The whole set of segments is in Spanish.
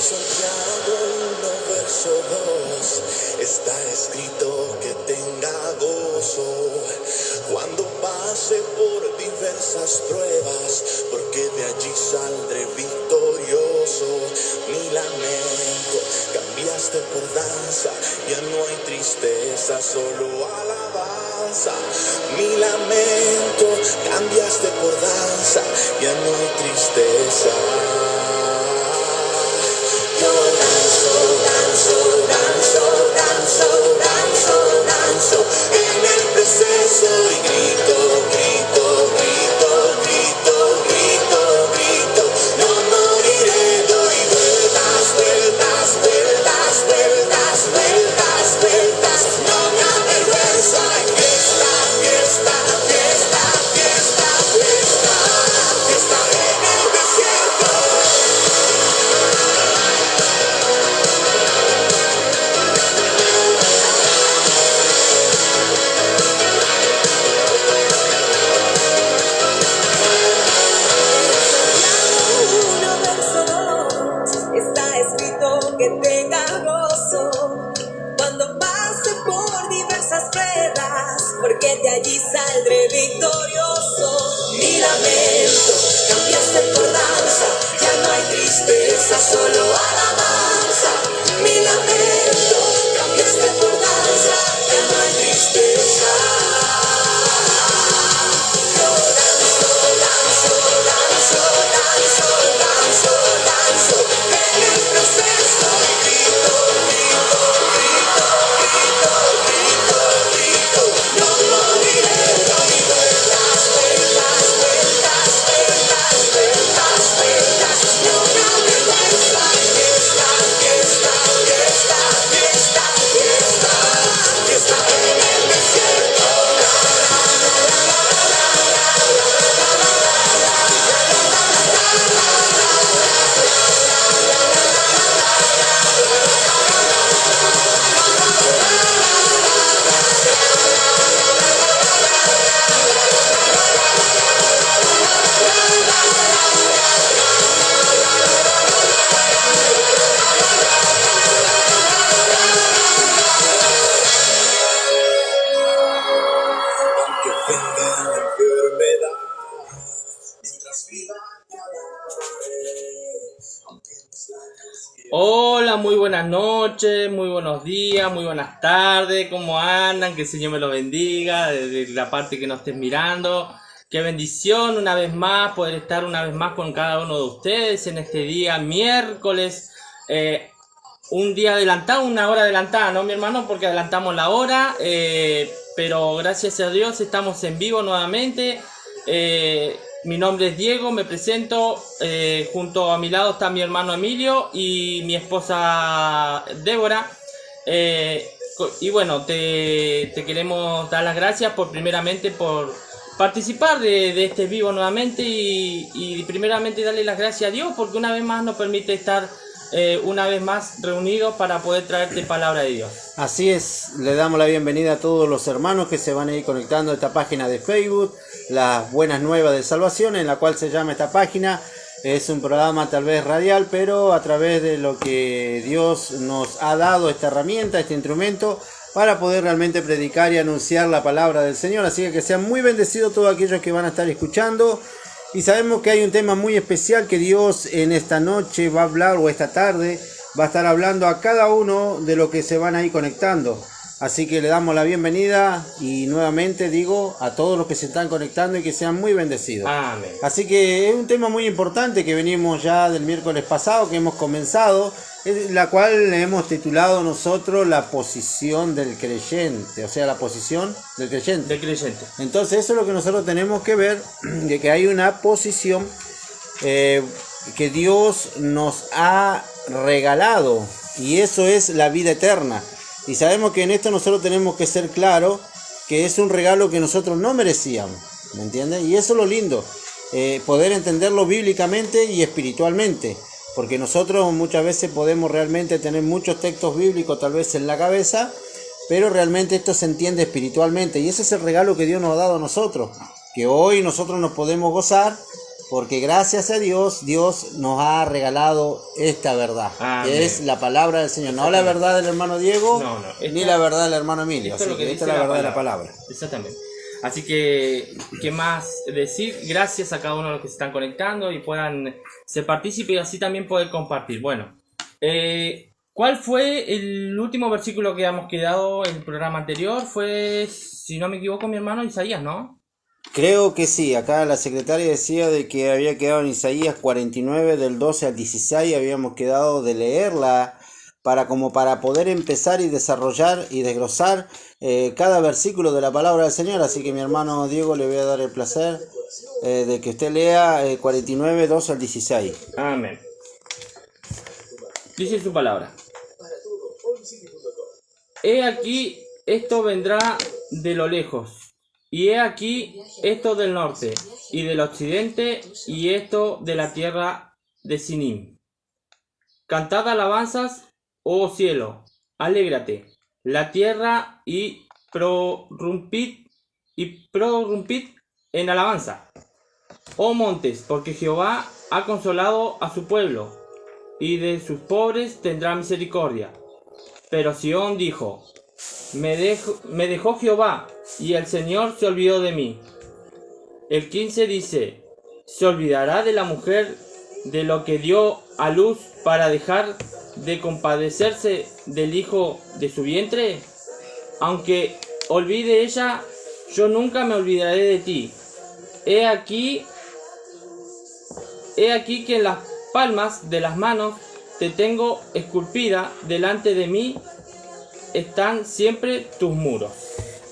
Santiago 1, verso 2, está escrito que tenga gozo cuando pase por diversas pruebas, porque de allí saldré victorioso. Mi lamento cambiaste por danza, ya no hay tristeza, solo alabanza. Mi lamento cambiaste por danza, ya no hay tristeza. Yo danzo, danzo, danzo, danzo, danzo, danzo en el proceso y grito, grito, grito, grito, grito, grito. No moriré, doy vueltas, vueltas, vueltas, vueltas, vueltas, vueltas. No me avergüenzo, hay fiesta, fiesta, fiesta, fiesta, fiesta, fiesta en el desierto. Está escrito que tenga gozo cuando pase por diversas pruebas, porque de allí saldré victorioso. Mi lamento cambiaste por danza, ya no hay tristeza, solo alabanza. Mi lamento cambiaste por danza, ya no hay tristeza. Yo danzo, danzo, danzo, danzo, danzo, danzo en el proceso y grito, grito, grito, grito, grito, grito. No moriré, doy vueltas, vueltas, vueltas, vueltas, vueltas, vueltas. No me avergüenzo, hay fiesta, fiesta, fiesta, fiesta, fiesta, fiesta en el desierto. Aunque venga la enfermedad, mientras viva te alabaré. Aunque mis labios Hola, muy buenas noches, muy buenos días, muy buenas tardes, ¿cómo andan? Que el Señor me lo bendiga, desde la parte que nos estés mirando. Qué bendición una vez más, poder estar una vez más con cada uno de ustedes en este día miércoles. Un día adelantado, una hora adelantada, ¿no, mi hermano? Porque adelantamos la hora, pero gracias a Dios estamos en vivo nuevamente. Mi nombre es Diego, me presento, junto a mi lado está mi hermano Emilio y mi esposa Débora. Y bueno, te queremos dar las gracias primeramente por participar de este vivo nuevamente y primeramente darle las gracias a Dios porque una vez más nos permite estar una vez más reunidos para poder traerte palabra de Dios. Así es, le damos la bienvenida a todos los hermanos que se van a ir conectando a esta página de Facebook, Las Buenas Nuevas de Salvación, en la cual se llama esta página. Es un programa tal vez radial, pero a través de lo que Dios nos ha dado, esta herramienta, este instrumento, para poder realmente predicar y anunciar la palabra del Señor. Así que sean muy bendecidos todos aquellos que van a estar escuchando. Y sabemos que hay un tema muy especial que Dios en esta noche va a hablar, o esta tarde va a estar hablando a cada uno de los que se van a ir conectando. Así que le damos la bienvenida y nuevamente digo a todos los que se están conectando y que sean muy bendecidos. Amén. Así que es un tema muy importante que venimos ya del miércoles pasado, que hemos comenzado, la cual le hemos titulado nosotros la posición del creyente, o sea, la posición del creyente. Del creyente. Entonces eso es lo que nosotros tenemos que ver, de que hay una posición que Dios nos ha regalado, y eso es la vida eterna. Y sabemos que en esto nosotros tenemos que ser claros que es un regalo que nosotros no merecíamos, ¿me entienden? Y eso es lo lindo, poder entenderlo bíblicamente y espiritualmente, porque nosotros muchas veces podemos realmente tener muchos textos bíblicos tal vez en la cabeza, pero realmente esto se entiende espiritualmente, y ese es el regalo que Dios nos ha dado a nosotros, que hoy nosotros nos podemos gozar porque gracias a Dios, Dios nos ha regalado esta verdad, Amén. que es la palabra del Señor, no la verdad del hermano Diego, No, ni la verdad del hermano Emilio, Esto es así lo que que esta dice es la verdad de palabra. la palabra. Exactamente. Así que, ¿qué más decir? Gracias a cada uno de los que se están conectando y puedan ser partícipes y así también poder compartir. Bueno, ¿cuál fue el último versículo que habíamos quedado en el programa anterior? Fue, si no me equivoco, mi hermano Isaías, ¿no? Creo que sí, acá la secretaria decía de que había quedado en Isaías 49 del 12 al 16, habíamos quedado de leerla para poder empezar y desarrollar y desglosar cada versículo de la palabra del Señor, así que mi hermano Diego le voy a dar el placer de que usted lea 49, 12 al 16. Amén. Dice su palabra. He aquí, esto vendrá de lo lejos. Y he aquí esto del norte, y del occidente, y esto de la tierra de Sinim. Cantad alabanzas, oh cielo, alégrate, la tierra, y prorrumpid en alabanza. Oh montes, porque Jehová ha consolado a su pueblo, y de sus pobres tendrá misericordia. Pero Sión dijo, me dejó Jehová, y el Señor se olvidó de mí. El 15 dice, ¿se olvidará de la mujer de lo que dio a luz para dejar de compadecerse del hijo de su vientre? Aunque olvide ella, yo nunca me olvidaré de ti. He aquí que en las palmas de las manos te tengo esculpida, delante de mí están siempre tus muros.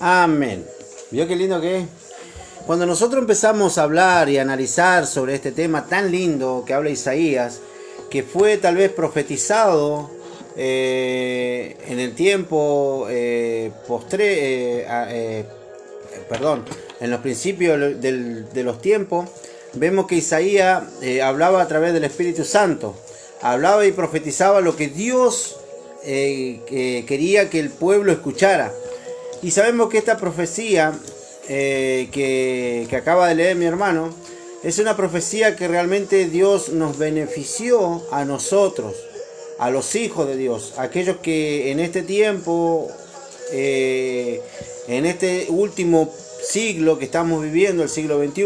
Amén. ¿Vio qué lindo que es? Cuando nosotros empezamos a hablar y analizar sobre este tema tan lindo que habla Isaías, que fue tal vez profetizado en el tiempo en los principios de los tiempos, vemos que Isaías hablaba a través del Espíritu Santo, hablaba y profetizaba lo que Dios quería que el pueblo escuchara. Y sabemos que esta profecía que acaba de leer mi hermano es una profecía que realmente Dios nos benefició a nosotros, a los hijos de Dios, aquellos que en este tiempo, en este último siglo que estamos viviendo, el siglo XXI,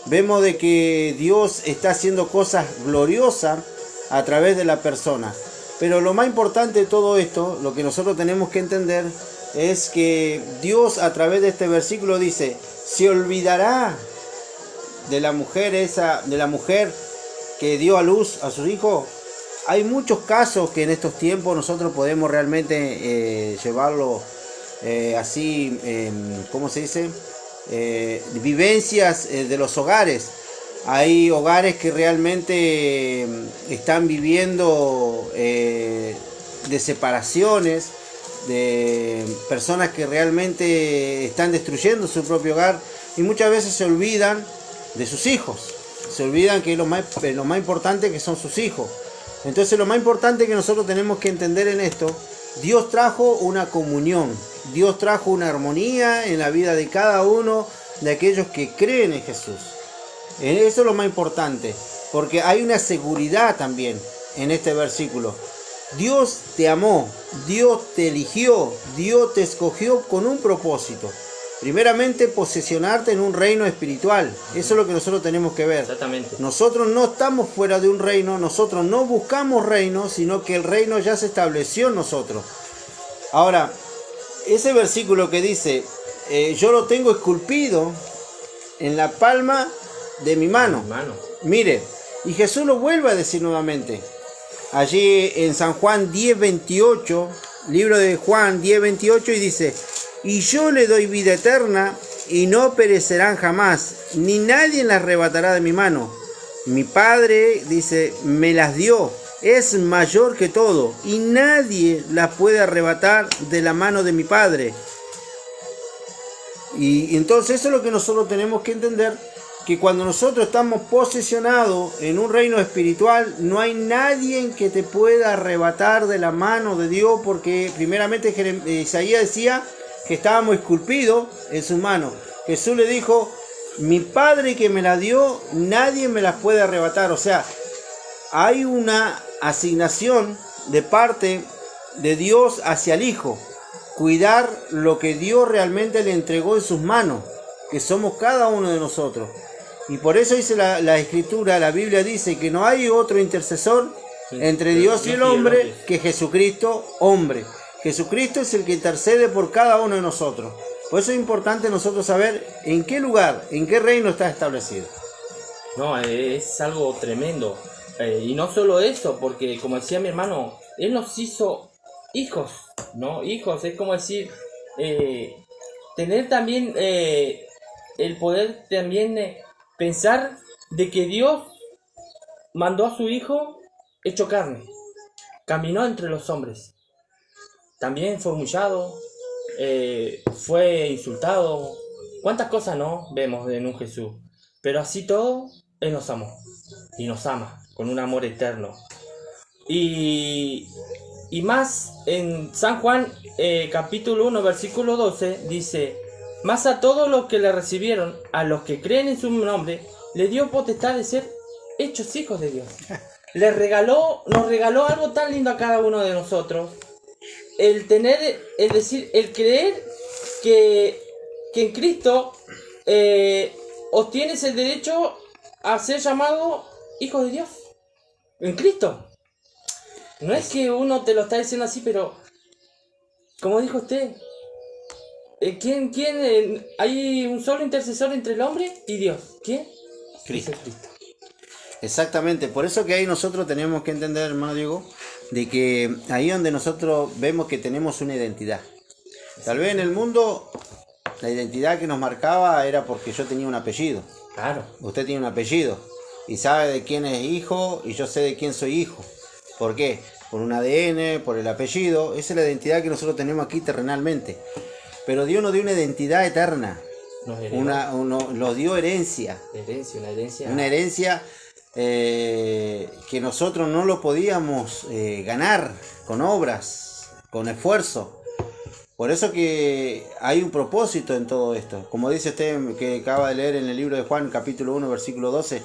vemos de que Dios está haciendo cosas gloriosas a través de la persona. Pero lo más importante de todo esto, lo que nosotros tenemos que entender, es que Dios a través de este versículo dice, se olvidará de la mujer que dio a luz a su hijo. Hay muchos casos que en estos tiempos nosotros podemos realmente llevarlo así, ¿cómo se dice? Vivencias de los hogares. Hay hogares que realmente están viviendo de separaciones, de personas que realmente están destruyendo su propio hogar y muchas veces se olvidan de sus hijos, se olvidan que lo más importante que son sus hijos. Entonces lo más importante que nosotros tenemos que entender en esto, Dios trajo una comunión, Dios trajo una armonía en la vida de cada uno de aquellos que creen en Jesús. Eso es lo más importante, porque hay una seguridad también en este versículo. Dios te amó, Dios te eligió, Dios te escogió con un propósito. Primeramente, posesionarte en un reino espiritual. Eso es lo que nosotros tenemos que ver. Exactamente. Nosotros no estamos fuera de un reino, nosotros no buscamos reino, sino que el reino ya se estableció en nosotros. Ahora, ese versículo que dice, yo lo tengo esculpido en la palma de mi mano. Mire, y Jesús lo vuelve a decir nuevamente. Allí en San Juan 10:28, libro de Juan 10:28, y dice, y yo le doy vida eterna, y no perecerán jamás, ni nadie las arrebatará de mi mano. Mi Padre, dice, me las dio, es mayor que todo, y nadie las puede arrebatar de la mano de mi Padre. Y entonces eso es lo que nosotros tenemos que entender, que cuando nosotros estamos posesionados en un reino espiritual, no hay nadie que te pueda arrebatar de la mano de Dios, porque primeramente Isaías decía que estábamos esculpidos en su mano. Jesús le dijo, mi Padre que me la dio, nadie me las puede arrebatar. O sea, hay una asignación de parte de Dios hacia el Hijo. Cuidar lo que Dios realmente le entregó en sus manos, que somos cada uno de nosotros. Y por eso dice la Escritura, la Biblia dice que no hay otro intercesor entre Dios y el hombre que Jesucristo, hombre. Jesucristo es el que intercede por cada uno de nosotros. Por eso es importante nosotros saber en qué lugar, en qué reino está establecido. No, es algo tremendo. Y no solo eso, porque como decía mi hermano, Él nos hizo hijos, ¿no? Hijos, es como decir, tener también el poder también pensar de que Dios mandó a su Hijo hecho carne, caminó entre los hombres, también fue humillado, fue insultado, cuántas cosas no vemos en un Jesús, pero así todo, Él nos amó y nos ama con un amor eterno. Y más en San Juan capítulo 1 versículo 12 dice: más a todos los que le recibieron, a los que creen en su nombre, le dio potestad de ser hechos hijos de Dios. Nos regaló algo tan lindo a cada uno de nosotros. El tener, es decir, el creer que en Cristo obtienes el derecho a ser llamado hijo de Dios. En Cristo. No es que uno te lo está diciendo así, pero como dijo usted, ¿quién? Hay un solo intercesor entre el hombre y Dios. ¿Quién? Cristo. Es Cristo. Exactamente, por eso que ahí nosotros tenemos que entender, hermano Diego, de que ahí donde nosotros vemos que tenemos una identidad. Tal vez en el mundo la identidad que nos marcaba era porque yo tenía un apellido. Claro. Usted tiene un apellido y sabe de quién es hijo y yo sé de quién soy hijo. ¿Por qué? Por un ADN, por el apellido. Esa es la identidad que nosotros tenemos aquí terrenalmente. Pero Dios nos dio una identidad eterna. Nos dio herencia. Una herencia que nosotros no lo podíamos ganar con obras, con esfuerzo. Por eso que hay un propósito en todo esto. Como dice usted que acaba de leer en el libro de Juan, capítulo 1, versículo 12,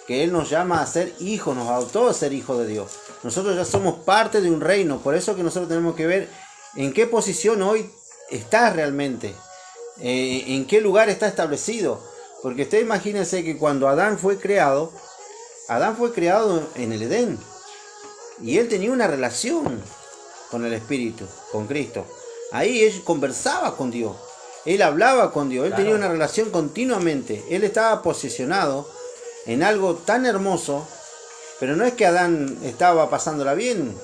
que Él nos llama a ser hijos, nos adoptó a ser hijos de Dios. Nosotros ya somos parte de un reino. Por eso que nosotros tenemos que ver en qué posición hoy está realmente. En qué lugar está establecido. Porque usted imagínense que cuando Adán fue creado en el Edén. Y él tenía una relación con el Espíritu, con Cristo. Ahí él conversaba con Dios. Él hablaba con Dios. Él tenía una relación continuamente. Él estaba posicionado en algo tan hermoso. Pero no es que Adán estaba pasándola bien,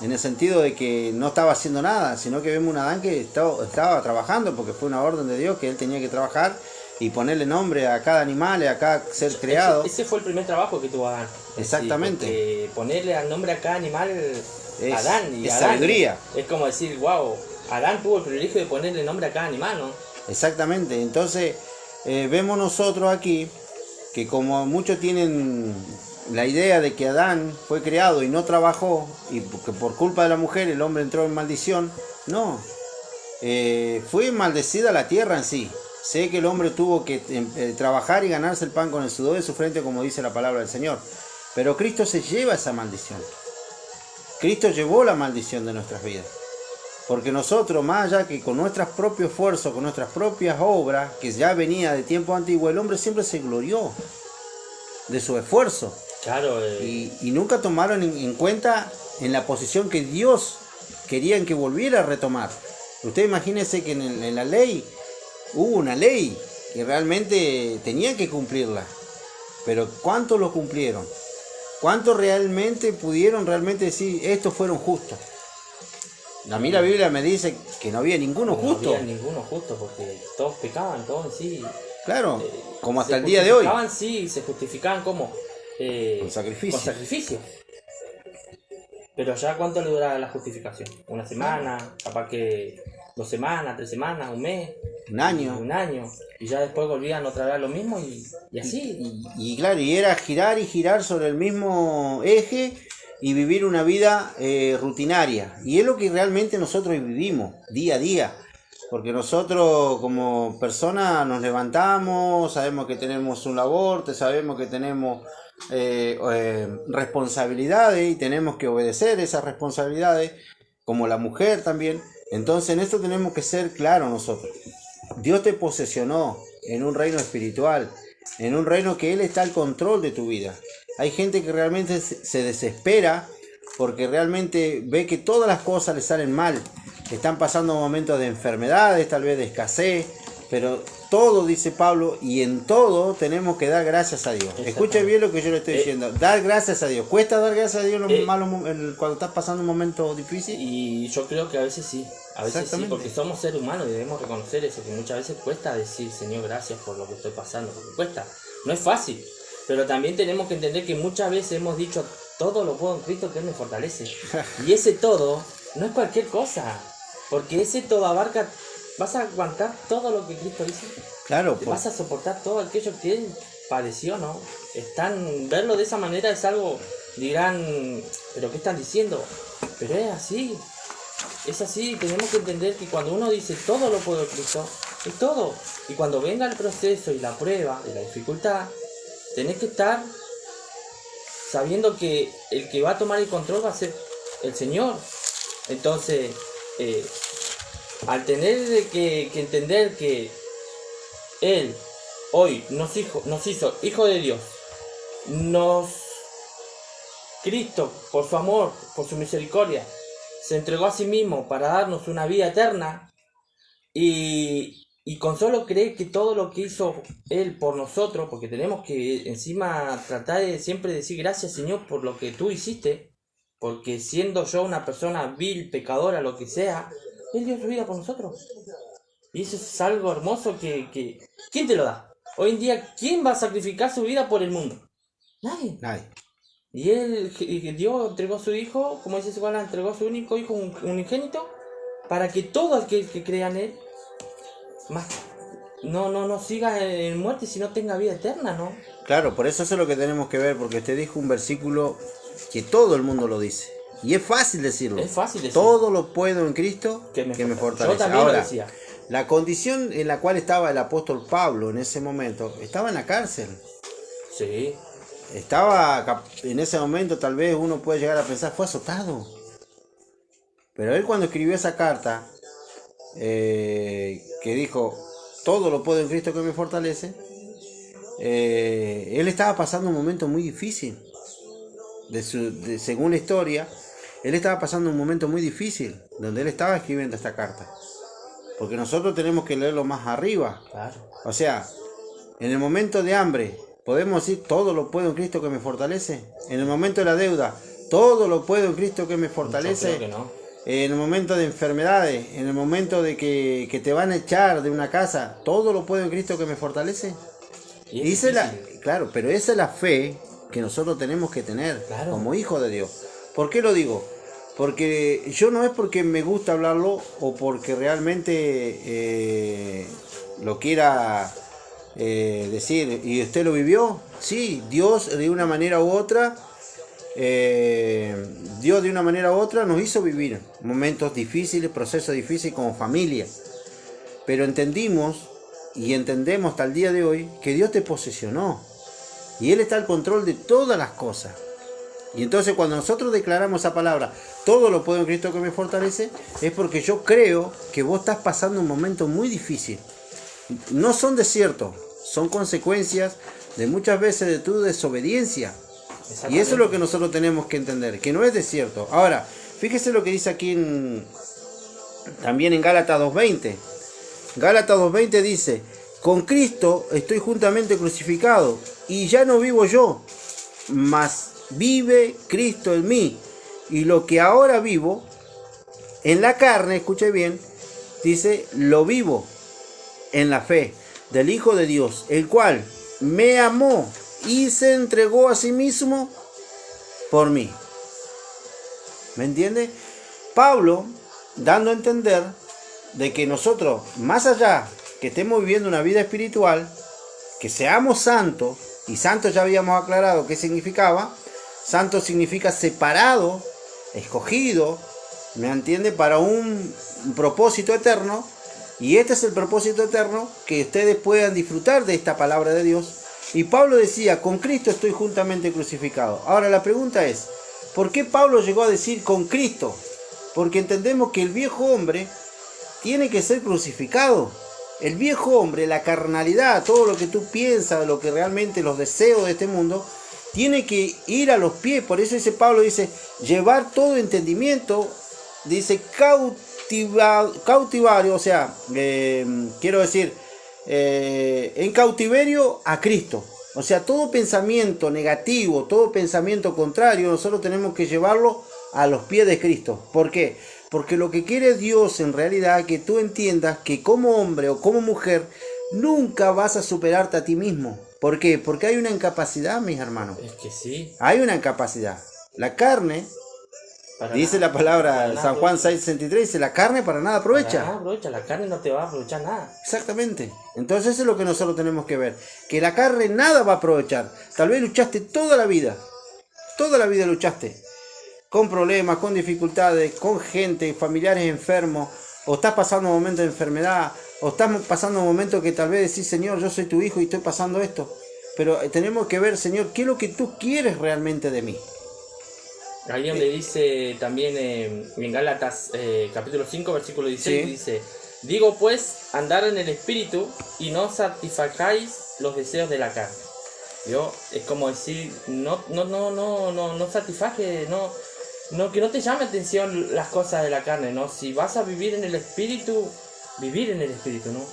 en el sentido de que no estaba haciendo nada, sino que vemos un Adán que estaba trabajando, porque fue una orden de Dios que él tenía que trabajar y ponerle nombre a cada animal, a cada ser creado. Ese fue el primer trabajo que tuvo Adán. Exactamente. Sí, ponerle al nombre a cada animal Adán. Y es Adán, sabiduría. Es como decir, wow, Adán tuvo el privilegio de ponerle nombre a cada animal, ¿no? Exactamente. Entonces, vemos nosotros aquí que como muchos tienen la idea de que Adán fue creado y no trabajó, y que por culpa de la mujer el hombre entró en maldición, no. Fue maldecida la tierra en sí. Sé que el hombre tuvo que trabajar y ganarse el pan con el sudor de su frente, como dice la palabra del Señor. Pero Cristo se lleva esa maldición. Cristo llevó la maldición de nuestras vidas. Porque nosotros, más allá que con nuestros propios esfuerzos, con nuestras propias obras, que ya venía de tiempo antiguo, el hombre siempre se glorió de su esfuerzo. Claro. Y nunca tomaron en cuenta en la posición que Dios quería que volviera a retomar. Usted imagínese que en la ley hubo una ley que realmente tenían que cumplirla. Pero ¿cuántos lo cumplieron? ¿Cuántos realmente pudieron decir estos fueron justos? A mí la Biblia me dice que no había ninguno justo. No había ninguno justo porque todos pecaban, todos en sí. Claro, como hasta el día de hoy. Se justificaban como con sacrificio. Con sacrificio. Pero ya ¿cuánto le dura la justificación? ¿Una semana? Capaz que 2 semanas, 3 semanas, un mes. Un año. Y ya después volvían otra vez a lo mismo y así. Y claro, y era girar y girar sobre el mismo eje y vivir una vida rutinaria. Y es lo que realmente nosotros vivimos día a día. Porque nosotros como personas nos levantamos, sabemos que tenemos un labor, sabemos que tenemos responsabilidades y tenemos que obedecer esas responsabilidades, como la mujer también. Entonces en esto tenemos que ser claros nosotros. Dios te posesionó en un reino espiritual, en un reino que Él está al control de tu vida. Hay gente que realmente se desespera porque realmente ve que todas las cosas le salen mal. Están pasando momentos de enfermedades, tal vez de escasez, pero todo, dice Pablo, y en todo tenemos que dar gracias a Dios. Escucha bien lo que yo le estoy diciendo. Dar gracias a Dios. ¿Cuesta dar gracias a Dios cuando estás pasando un momento difícil? Y yo creo que a veces sí. A veces sí, porque somos seres humanos y debemos reconocer eso, que muchas veces cuesta decir, Señor, gracias por lo que estoy pasando, porque cuesta. No es fácil. Pero también tenemos que entender que muchas veces hemos dicho, todo lo puedo en Cristo que Él me fortalece. Y ese todo no es cualquier cosa. Porque ese todo abarca, vas a aguantar todo lo que Cristo hizo. Claro. Vas a soportar todo aquello que Él padeció, ¿no? Verlo de esa manera es algo, dirán, ¿pero qué están diciendo? Pero es así. Es así, tenemos que entender que cuando uno dice todo lo puedo en Cristo, es todo. Y cuando venga el proceso y la prueba y la dificultad, tenés que estar sabiendo que el que va a tomar el control va a ser el Señor. Entonces, al tener que entender que Él hoy nos hizo hijo de Dios, Cristo, por su amor, por su misericordia, se entregó a sí mismo para darnos una vida eterna, y con solo creer que todo lo que hizo Él por nosotros, porque tenemos que encima tratar de siempre decir gracias, Señor, por lo que tú hiciste, porque siendo yo una persona vil, pecadora, lo que sea, Él dio su vida por nosotros. Y eso es algo hermoso que ¿quién te lo da? Hoy en día, ¿quién va a sacrificar su vida por el mundo? Nadie. Y Dios entregó a su Hijo, como dice su palabra, entregó a su único Hijo, un unigénito, para que todo aquel que crea en Él no siga en muerte, sino tenga vida eterna, ¿no? Claro, por eso es lo que tenemos que ver, porque te dijo un versículo que todo el mundo lo dice. Y es fácil decirlo. Es fácil decirlo. Todo lo puedo en Cristo que me fortalece. Yo también ahora, lo decía. La condición en la cual estaba el apóstol Pablo en ese momento, estaba en la cárcel. Sí. Estaba en ese momento, tal vez uno puede llegar a pensar, fue azotado. Pero él cuando escribió esa carta, que dijo, todo lo puedo en Cristo que me fortalece, él estaba pasando un momento muy difícil. Según la historia, él estaba pasando un momento muy difícil, donde él estaba escribiendo esta carta. Porque nosotros tenemos que leerlo más arriba. Claro. O sea, en el momento de hambre, podemos decir, todo lo puedo en Cristo que me fortalece. En el momento de la deuda, todo lo puedo en Cristo que me fortalece. Yo creo que no. En el momento de enfermedades, en el momento de que te van a echar de una casa, todo lo puedo en Cristo que me fortalece. Claro, pero esa es la fe que nosotros tenemos que tener, claro, como hijos de Dios. ¿Por qué lo digo? Porque yo no es porque me gusta hablarlo o porque realmente lo quiera decir. ¿Y usted lo vivió? Sí, Dios de una manera u otra, nos hizo vivir momentos difíciles, procesos difíciles como familia. Pero entendimos y entendemos hasta el día de hoy que Dios te posesionó y Él está al control de todas las cosas. Y entonces cuando nosotros declaramos esa palabra, todo lo puedo en Cristo que me fortalece, es porque yo creo que vos estás pasando un momento muy difícil. No son desiertos, son consecuencias de muchas veces de tu desobediencia. Y eso es lo que nosotros tenemos que entender, que no es desierto. Ahora, fíjese lo que dice aquí también en Gálatas 2:20. Gálatas 2:20 dice, con Cristo estoy juntamente crucificado, y ya no vivo yo, mas vive Cristo en mí. Y lo que ahora vivo en la carne, escuche bien, dice, lo vivo en la fe del Hijo de Dios, el cual me amó y se entregó a sí mismo por mí. ¿Me entiende? Pablo dando a entender de que nosotros, más allá que estemos viviendo una vida espiritual, que seamos santos, y santos ya habíamos aclarado qué significaba. Santo significa separado, escogido, ¿me entiende? Para un propósito eterno. Y este es el propósito eterno, que ustedes puedan disfrutar de esta palabra de Dios. Y Pablo decía, con Cristo estoy juntamente crucificado. Ahora la pregunta es, ¿por qué Pablo llegó a decir con Cristo? Porque entendemos que el viejo hombre tiene que ser crucificado. El viejo hombre, la carnalidad, todo lo que tú piensas, lo que realmente los deseos de este mundo, tiene que ir a los pies. Por eso dice Pablo, dice, llevar todo entendimiento, dice cautivario, o sea, quiero decir, en cautiverio a Cristo. O sea, todo pensamiento negativo, todo pensamiento contrario, nosotros tenemos que llevarlo a los pies de Cristo. ¿Por qué? Porque lo que quiere Dios en realidad es que tú entiendas que como hombre o como mujer nunca vas a superarte a ti mismo. ¿Por qué? Porque hay una incapacidad, mis hermanos. Es que sí. Hay una incapacidad. La carne, Para dice nada, la palabra para de nada San Juan aprovecha. 6:63, dice, la carne para nada Para aprovecha. nada aprovecha, la carne no te va a aprovechar nada. Exactamente. Entonces eso es lo que nosotros tenemos que ver. Que la carne nada va a aprovechar. Tal vez luchaste toda la vida. Toda la vida luchaste. Con problemas, con dificultades, con gente, familiares enfermos. O estás pasando un momento de enfermedad. O estás pasando un momento que tal vez decís, Señor, yo soy tu hijo y estoy pasando esto. Pero tenemos que ver, Señor, qué es lo que tú quieres realmente de mí. Ahí donde dice también en Gálatas capítulo 5 versículo 16, Sí. dice, digo pues, andar en el espíritu y no satisfagáis los deseos de la carne. Yo, es como decir, no satisfaje, que no te llame atención las cosas de la carne, ¿no? Si vas a vivir en el espíritu, vivir en el espíritu, ¿no?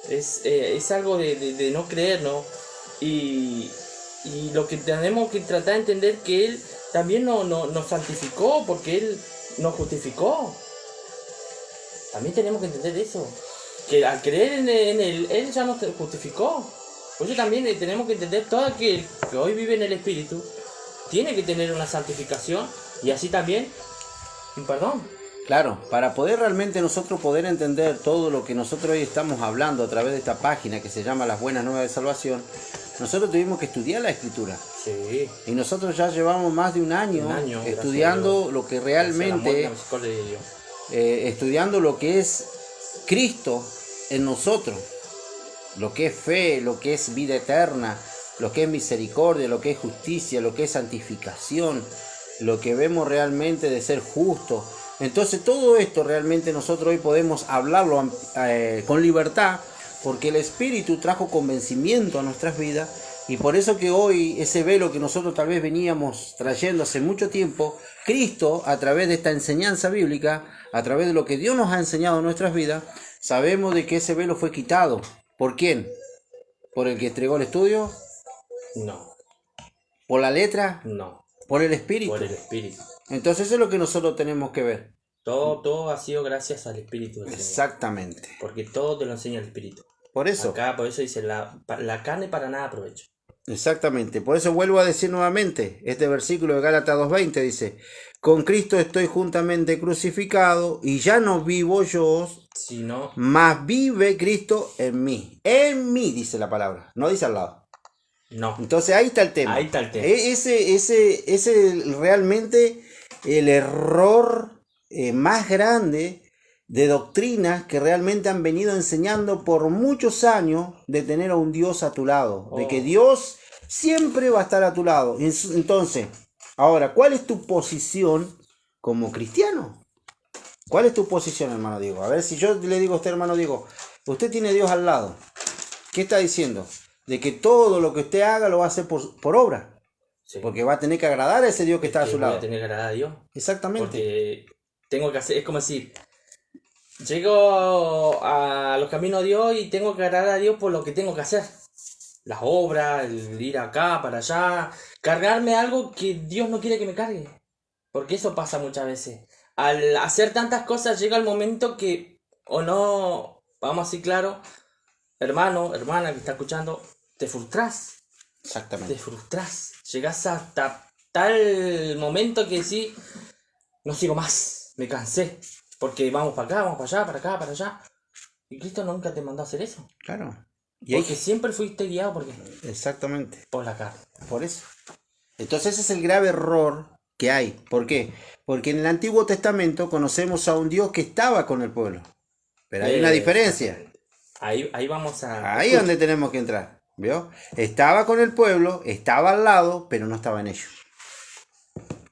Es algo de no creer, ¿no? Y lo que tenemos que tratar de entender que Él también nos santificó, porque Él nos justificó. También tenemos que entender eso. Que al creer en Él ya nos justificó. Por eso también tenemos que entender todo aquel que hoy vive en el Espíritu tiene que tener una santificación y así también un perdón. Claro, para poder realmente nosotros poder entender todo lo que nosotros hoy estamos hablando a través de esta página que se llama Las Buenas Nuevas de Salvación, nosotros tuvimos que estudiar la Escritura. Sí. Y nosotros ya llevamos más de un año estudiando lo que realmente, estudiando lo que es Cristo en nosotros, lo que es fe, lo que es vida eterna, lo que es misericordia, lo que es justicia, lo que es santificación, lo que vemos realmente de ser justo. Entonces todo esto realmente nosotros hoy podemos hablarlo con libertad, porque el Espíritu trajo convencimiento a nuestras vidas. Y por eso que hoy ese velo que nosotros tal vez veníamos trayendo hace mucho tiempo, Cristo, a través de esta enseñanza bíblica, a través de lo que Dios nos ha enseñado en nuestras vidas, sabemos de que ese velo fue quitado. ¿Por quién? ¿Por el que entregó el estudio? No. ¿Por la letra? No. ¿Por el Espíritu? Por el Espíritu. Entonces eso es lo que nosotros tenemos que ver. Todo ha sido gracias al Espíritu del Señor. Exactamente. Porque todo te lo enseña el Espíritu. Por eso. Acá, por eso dice, la carne para nada aprovecha. Exactamente. Por eso vuelvo a decir nuevamente, este versículo de Gálatas 2:20 dice, con Cristo estoy juntamente crucificado y ya no vivo yo, sino mas vive Cristo en mí. En mí, dice la palabra, no dice al lado. no. Entonces ahí está el tema. Ahí está el tema. Ese realmente el error más grande de doctrinas que realmente han venido enseñando por muchos años de tener a un Dios a tu lado, de que Dios siempre va a estar a tu lado. Entonces, ahora, ¿cuál es tu posición como cristiano? ¿Cuál es tu posición, hermano Diego? A ver, si yo le digo a usted, hermano Diego, usted tiene a Dios al lado, ¿qué está diciendo? De que todo lo que usted haga lo va a hacer por obra. Sí. Porque va a tener que agradar a ese Dios que está a su lado. Voy a tener que agradar a Dios. Exactamente. Porque tengo que hacer, es como decir, llego a los caminos de Dios y tengo que agradar a Dios por lo que tengo que hacer. Las obras, el ir acá, para allá, cargarme algo que Dios no quiere que me cargue. Porque eso pasa muchas veces. Al hacer tantas cosas llega el momento que, o no, vamos así claro, hermano, hermana que está escuchando, te frustras. Exactamente. Te frustras. Llegas hasta tal momento que sí, no sigo más, me cansé. Porque vamos para acá, vamos para allá, para acá, para allá. Y Cristo nunca te mandó a hacer eso. Claro. Porque siempre fuiste guiado porque Exactamente. por la carne. Por eso. Entonces ese es el grave error que hay. ¿Por qué? Porque en el Antiguo Testamento conocemos a un Dios que estaba con el pueblo. Pero hay una diferencia. Ahí vamos a... Ahí es donde tenemos que entrar. ¿Vio? Estaba con el pueblo, estaba al lado, pero no estaba en ellos.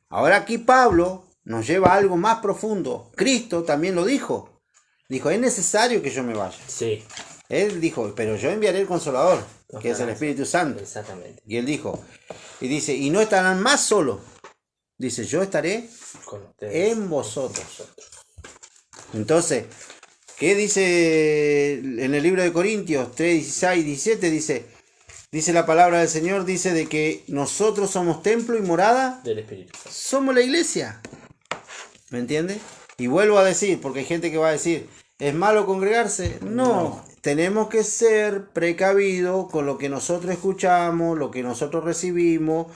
Ahora aquí Pablo nos lleva a algo más profundo. Cristo también lo dijo. Dijo, es necesario que yo me vaya. Sí. Él dijo, pero yo enviaré el Consolador, que es el Espíritu Santo. Exactamente. Y él dijo, y dice, y no estarán más solos. Dice, yo estaré Con ustedes. en vosotros. Entonces, ¿qué dice en el libro de Corintios 3, 16 y 17? Dice la palabra del Señor, dice de que nosotros somos templo y morada, Del Espíritu Santo. somos la iglesia. ¿Me entiendes? Y vuelvo a decir, porque hay gente que va a decir, ¿es malo congregarse? No, tenemos que ser precavidos con lo que nosotros escuchamos, lo que nosotros recibimos.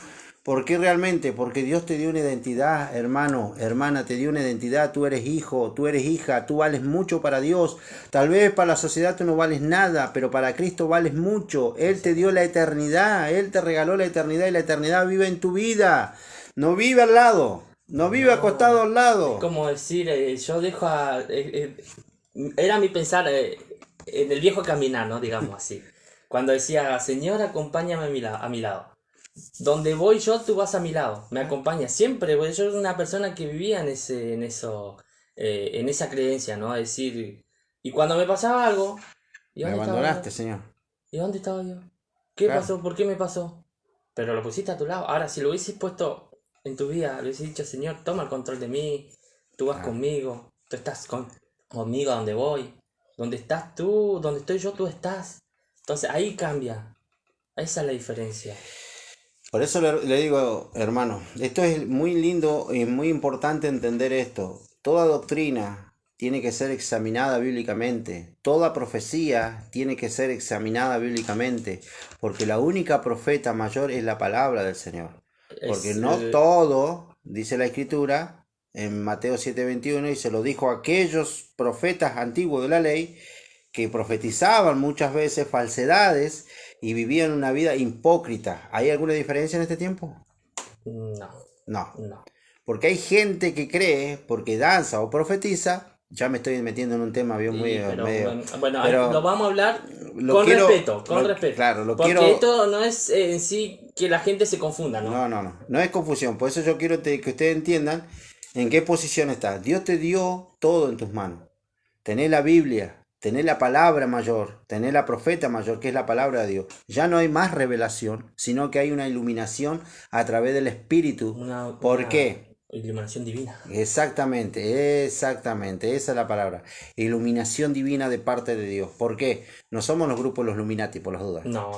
¿Por qué realmente? Porque Dios te dio una identidad, hermano, hermana, te dio una identidad. Tú eres hijo, tú eres hija, tú vales mucho para Dios. Tal vez para la sociedad tú no vales nada, pero para Cristo vales mucho. Él te dio la eternidad, Él te regaló la eternidad y la eternidad vive en tu vida. No vive al lado, no vive acostado al lado. Como decir, yo dejo a... era mi pensar en el viejo caminar, ¿no? Digamos así. Cuando decía, Señor, acompáñame a mi lado. Donde voy yo, tú vas a mi lado. Me acompañas siempre. Porque yo era una persona que vivía en esa creencia, ¿no? Es decir, y cuando me pasaba algo... ¿y Me dónde estaba abandonaste, yo? Señor. ¿Y dónde estaba yo? ¿Qué Claro. pasó? ¿Por qué me pasó? Pero lo pusiste a tu lado. Ahora, si lo hubieses puesto en tu vida, le hubieses dicho, Señor, toma el control de mí. Tú vas conmigo. Tú estás conmigo a donde voy. Donde estás tú, donde estoy yo, tú estás. Entonces, ahí cambia. Esa es la diferencia. Por eso le digo, hermano, esto es muy lindo y muy importante entender esto. Toda doctrina tiene que ser examinada bíblicamente. Toda profecía tiene que ser examinada bíblicamente. Porque la única profeta mayor es la palabra del Señor. Porque no todo, dice la Escritura, en Mateo 7:21, y se lo dijo a aquellos profetas antiguos de la ley, que profetizaban muchas veces falsedades y vivían una vida hipócrita. ¿Hay alguna diferencia en este tiempo? No. No. Porque hay gente que cree, porque danza o profetiza, ya me estoy metiendo en un tema bien muy... Bueno, pero lo vamos a hablar lo con quiero- respeto, Claro, lo porque quiero... esto no es en sí que la gente se confunda, ¿no? No es confusión. Por eso yo quiero que ustedes entiendan en qué posición está. Dios te dio todo en tus manos. Tenés la Biblia, tenés la palabra mayor, tenés la profeta mayor, que es la palabra de Dios. Ya no hay más revelación, sino que hay una iluminación a través del Espíritu. ¿Por qué? Iluminación divina. Exactamente, esa es la palabra. Iluminación divina de parte de Dios. ¿Por qué? No somos los grupos los Illuminati, por las dudas. No.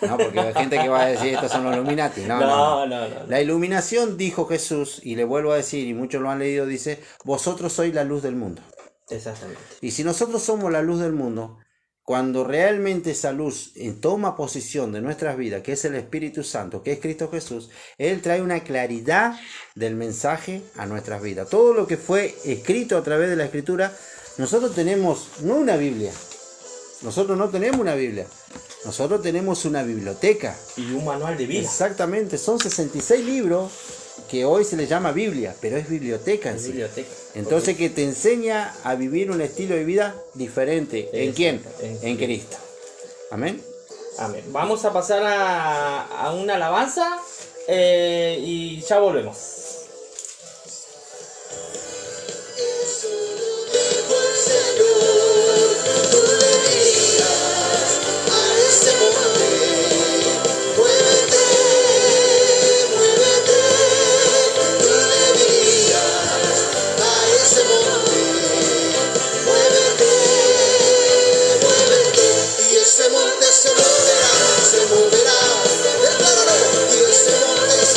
No, porque hay gente que va a decir, estos son los Illuminati. No. No. La iluminación, dijo Jesús, y le vuelvo a decir, y muchos lo han leído, dice, vosotros sois la luz del mundo. Exactamente. Y si nosotros somos la luz del mundo, cuando realmente esa luz toma posición de nuestras vidas, que es el Espíritu Santo, que es Cristo Jesús, Él trae una claridad del mensaje a nuestras vidas. Todo lo que fue escrito a través de la Escritura, nosotros tenemos no una Biblia, nosotros no tenemos una Biblia, nosotros tenemos una biblioteca. Y un manual de vida. Exactamente, son 66 libros que hoy se le llama Biblia, pero es biblioteca en sí. Biblioteca. Entonces que te enseña a vivir un estilo de vida diferente. ¿En quién? En Cristo. Amén. Amén. Vamos a pasar a una alabanza y ya volvemos. Se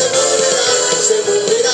moverá, se moverá,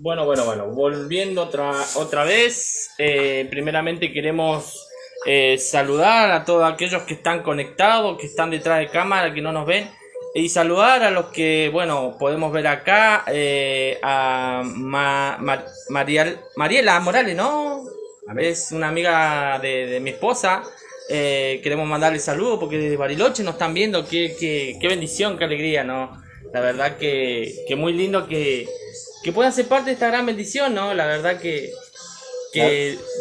Bueno, volviendo otra vez, primeramente queremos saludar a todos aquellos que están conectados, que están detrás de cámara, que no nos ven, y saludar a los que, bueno, podemos ver acá, a Mariela Morales, ¿no? Es una amiga de mi esposa. Queremos mandarle saludos porque desde Bariloche nos están viendo. Qué bendición, qué alegría, ¿no? La verdad que muy lindo que puedan ser parte de esta gran bendición, ¿no? La verdad que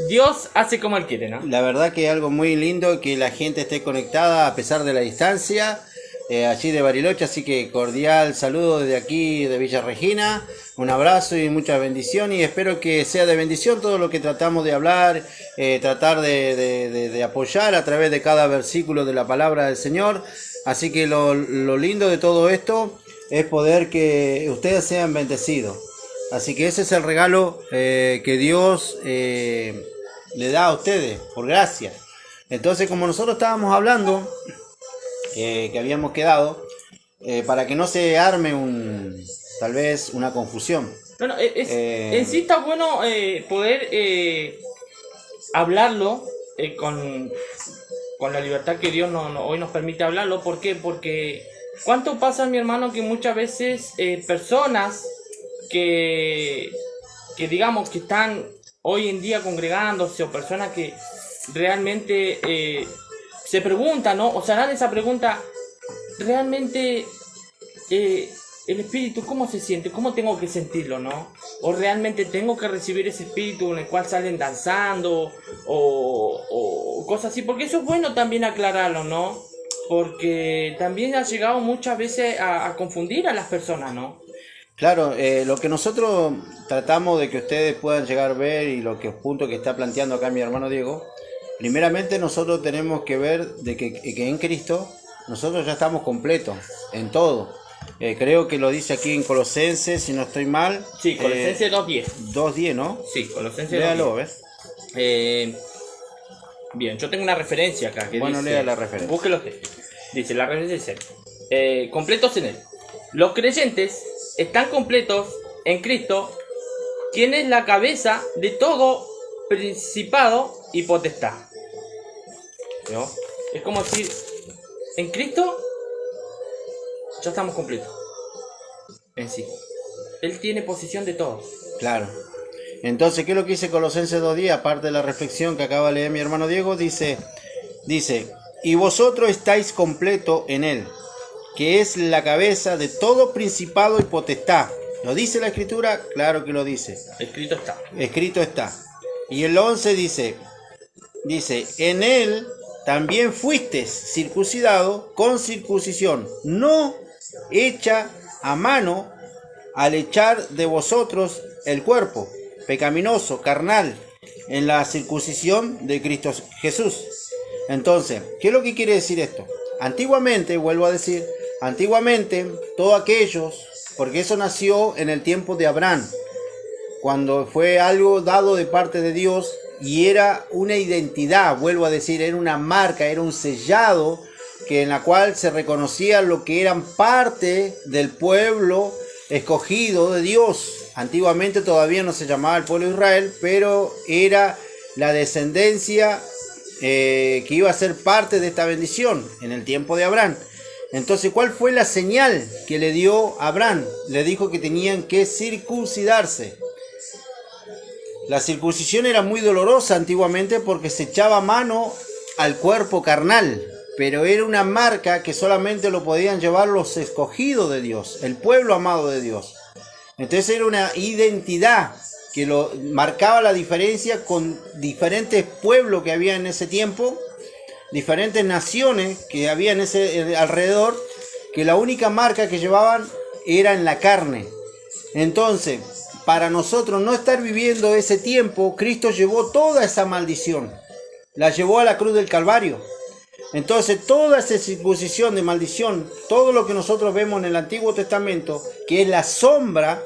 Dios hace como Él quiere, ¿no? La verdad que es algo muy lindo que la gente esté conectada a pesar de la distancia, allí de Bariloche, así que cordial saludo desde aquí de Villa Regina, un abrazo y mucha bendición, y espero que sea de bendición todo lo que tratamos de hablar, tratar de apoyar a través de cada versículo de la palabra del Señor. Así que lo lindo de todo esto es poder que ustedes sean bendecidos. Así que ese es el regalo que Dios le da a ustedes, por gracia. Entonces, como nosotros estábamos hablando, que habíamos quedado, para que no se arme tal vez una confusión. Bueno, en sí está bueno poder hablarlo con la libertad que Dios hoy nos permite hablarlo. ¿Por qué? Porque ¿cuánto pasa, mi hermano, que muchas veces personas que digamos que están hoy en día congregándose, o personas que realmente se preguntan, ¿no? O se harán esa pregunta, realmente el espíritu, ¿cómo se siente? ¿Cómo tengo que sentirlo, no? O realmente tengo que recibir ese espíritu en el cual salen danzando o cosas así, porque eso es bueno también aclararlo, ¿no? Porque también ha llegado muchas veces a confundir a las personas, ¿no? Claro, lo que nosotros tratamos de que ustedes puedan llegar a ver, y los puntos que está planteando acá mi hermano Diego, primeramente nosotros tenemos que ver de que en Cristo nosotros ya estamos completos en todo. Creo que lo dice aquí en Colosenses, si no estoy mal. Sí, Colosenses 2.10. 2.10, ¿no? Sí, Colosenses 2.10. Léalo, ¿ves? Bien, yo tengo una referencia acá que bueno, dice, lea la referencia. Búsquelo usted. Dice, la referencia dice, completos en Él. Los creyentes están completos en Cristo, quien es la cabeza de todo principado y potestad. ¿No? Es como decir, en Cristo ya estamos completos en sí. Él tiene posesión de todo. Claro. Entonces, ¿qué es lo que dice Colosenses 2.10? Aparte de la reflexión que acaba de leer mi hermano Diego, dice, y vosotros estáis completo en Él, que es la cabeza de todo principado y potestad. ¿Lo dice la Escritura? Claro que lo dice. Escrito está. Escrito está. Y el 11 dice, en Él también fuisteis circuncidado con circuncisión, no hecha a mano, al echar de vosotros el cuerpo pecaminoso, carnal, en la circuncisión de Cristo Jesús. Entonces, ¿qué es lo que quiere decir esto? Antiguamente, vuelvo a decir, todos aquellos, porque eso nació en el tiempo de Abraham, cuando fue algo dado de parte de Dios, y era una identidad, vuelvo a decir, era una marca, era un sellado en la cual se reconocía lo que eran parte del pueblo escogido de Dios. Antiguamente todavía no se llamaba el pueblo de Israel, pero era la descendencia que iba a ser parte de esta bendición en el tiempo de Abraham. Entonces, ¿cuál fue la señal que le dio Abraham? Le dijo que tenían que circuncidarse. La circuncisión era muy dolorosa antiguamente porque se echaba mano al cuerpo carnal, pero era una marca que solamente lo podían llevar los escogidos de Dios, el pueblo amado de Dios. Entonces era una identidad que lo marcaba la diferencia con diferentes pueblos que había en ese tiempo, diferentes naciones que había en ese alrededor, que la única marca que llevaban era en la carne. Entonces, para nosotros no estar viviendo ese tiempo, Cristo llevó toda esa maldición, la llevó a la cruz del Calvario. Entonces, toda esa circuncisión de maldición, todo lo que nosotros vemos en el Antiguo Testamento, que es la sombra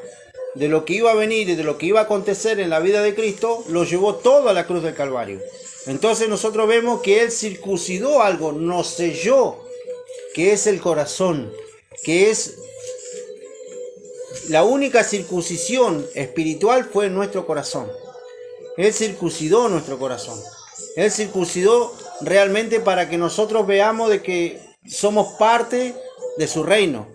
de lo que iba a venir y de lo que iba a acontecer en la vida de Cristo, lo llevó todo a la cruz del Calvario. Entonces nosotros vemos que Él circuncidó algo, nos selló, que es el corazón, que es la única circuncisión espiritual fue en nuestro corazón. Él circuncidó nuestro corazón. Él circuncidó realmente para que nosotros veamos de que somos parte de su reino.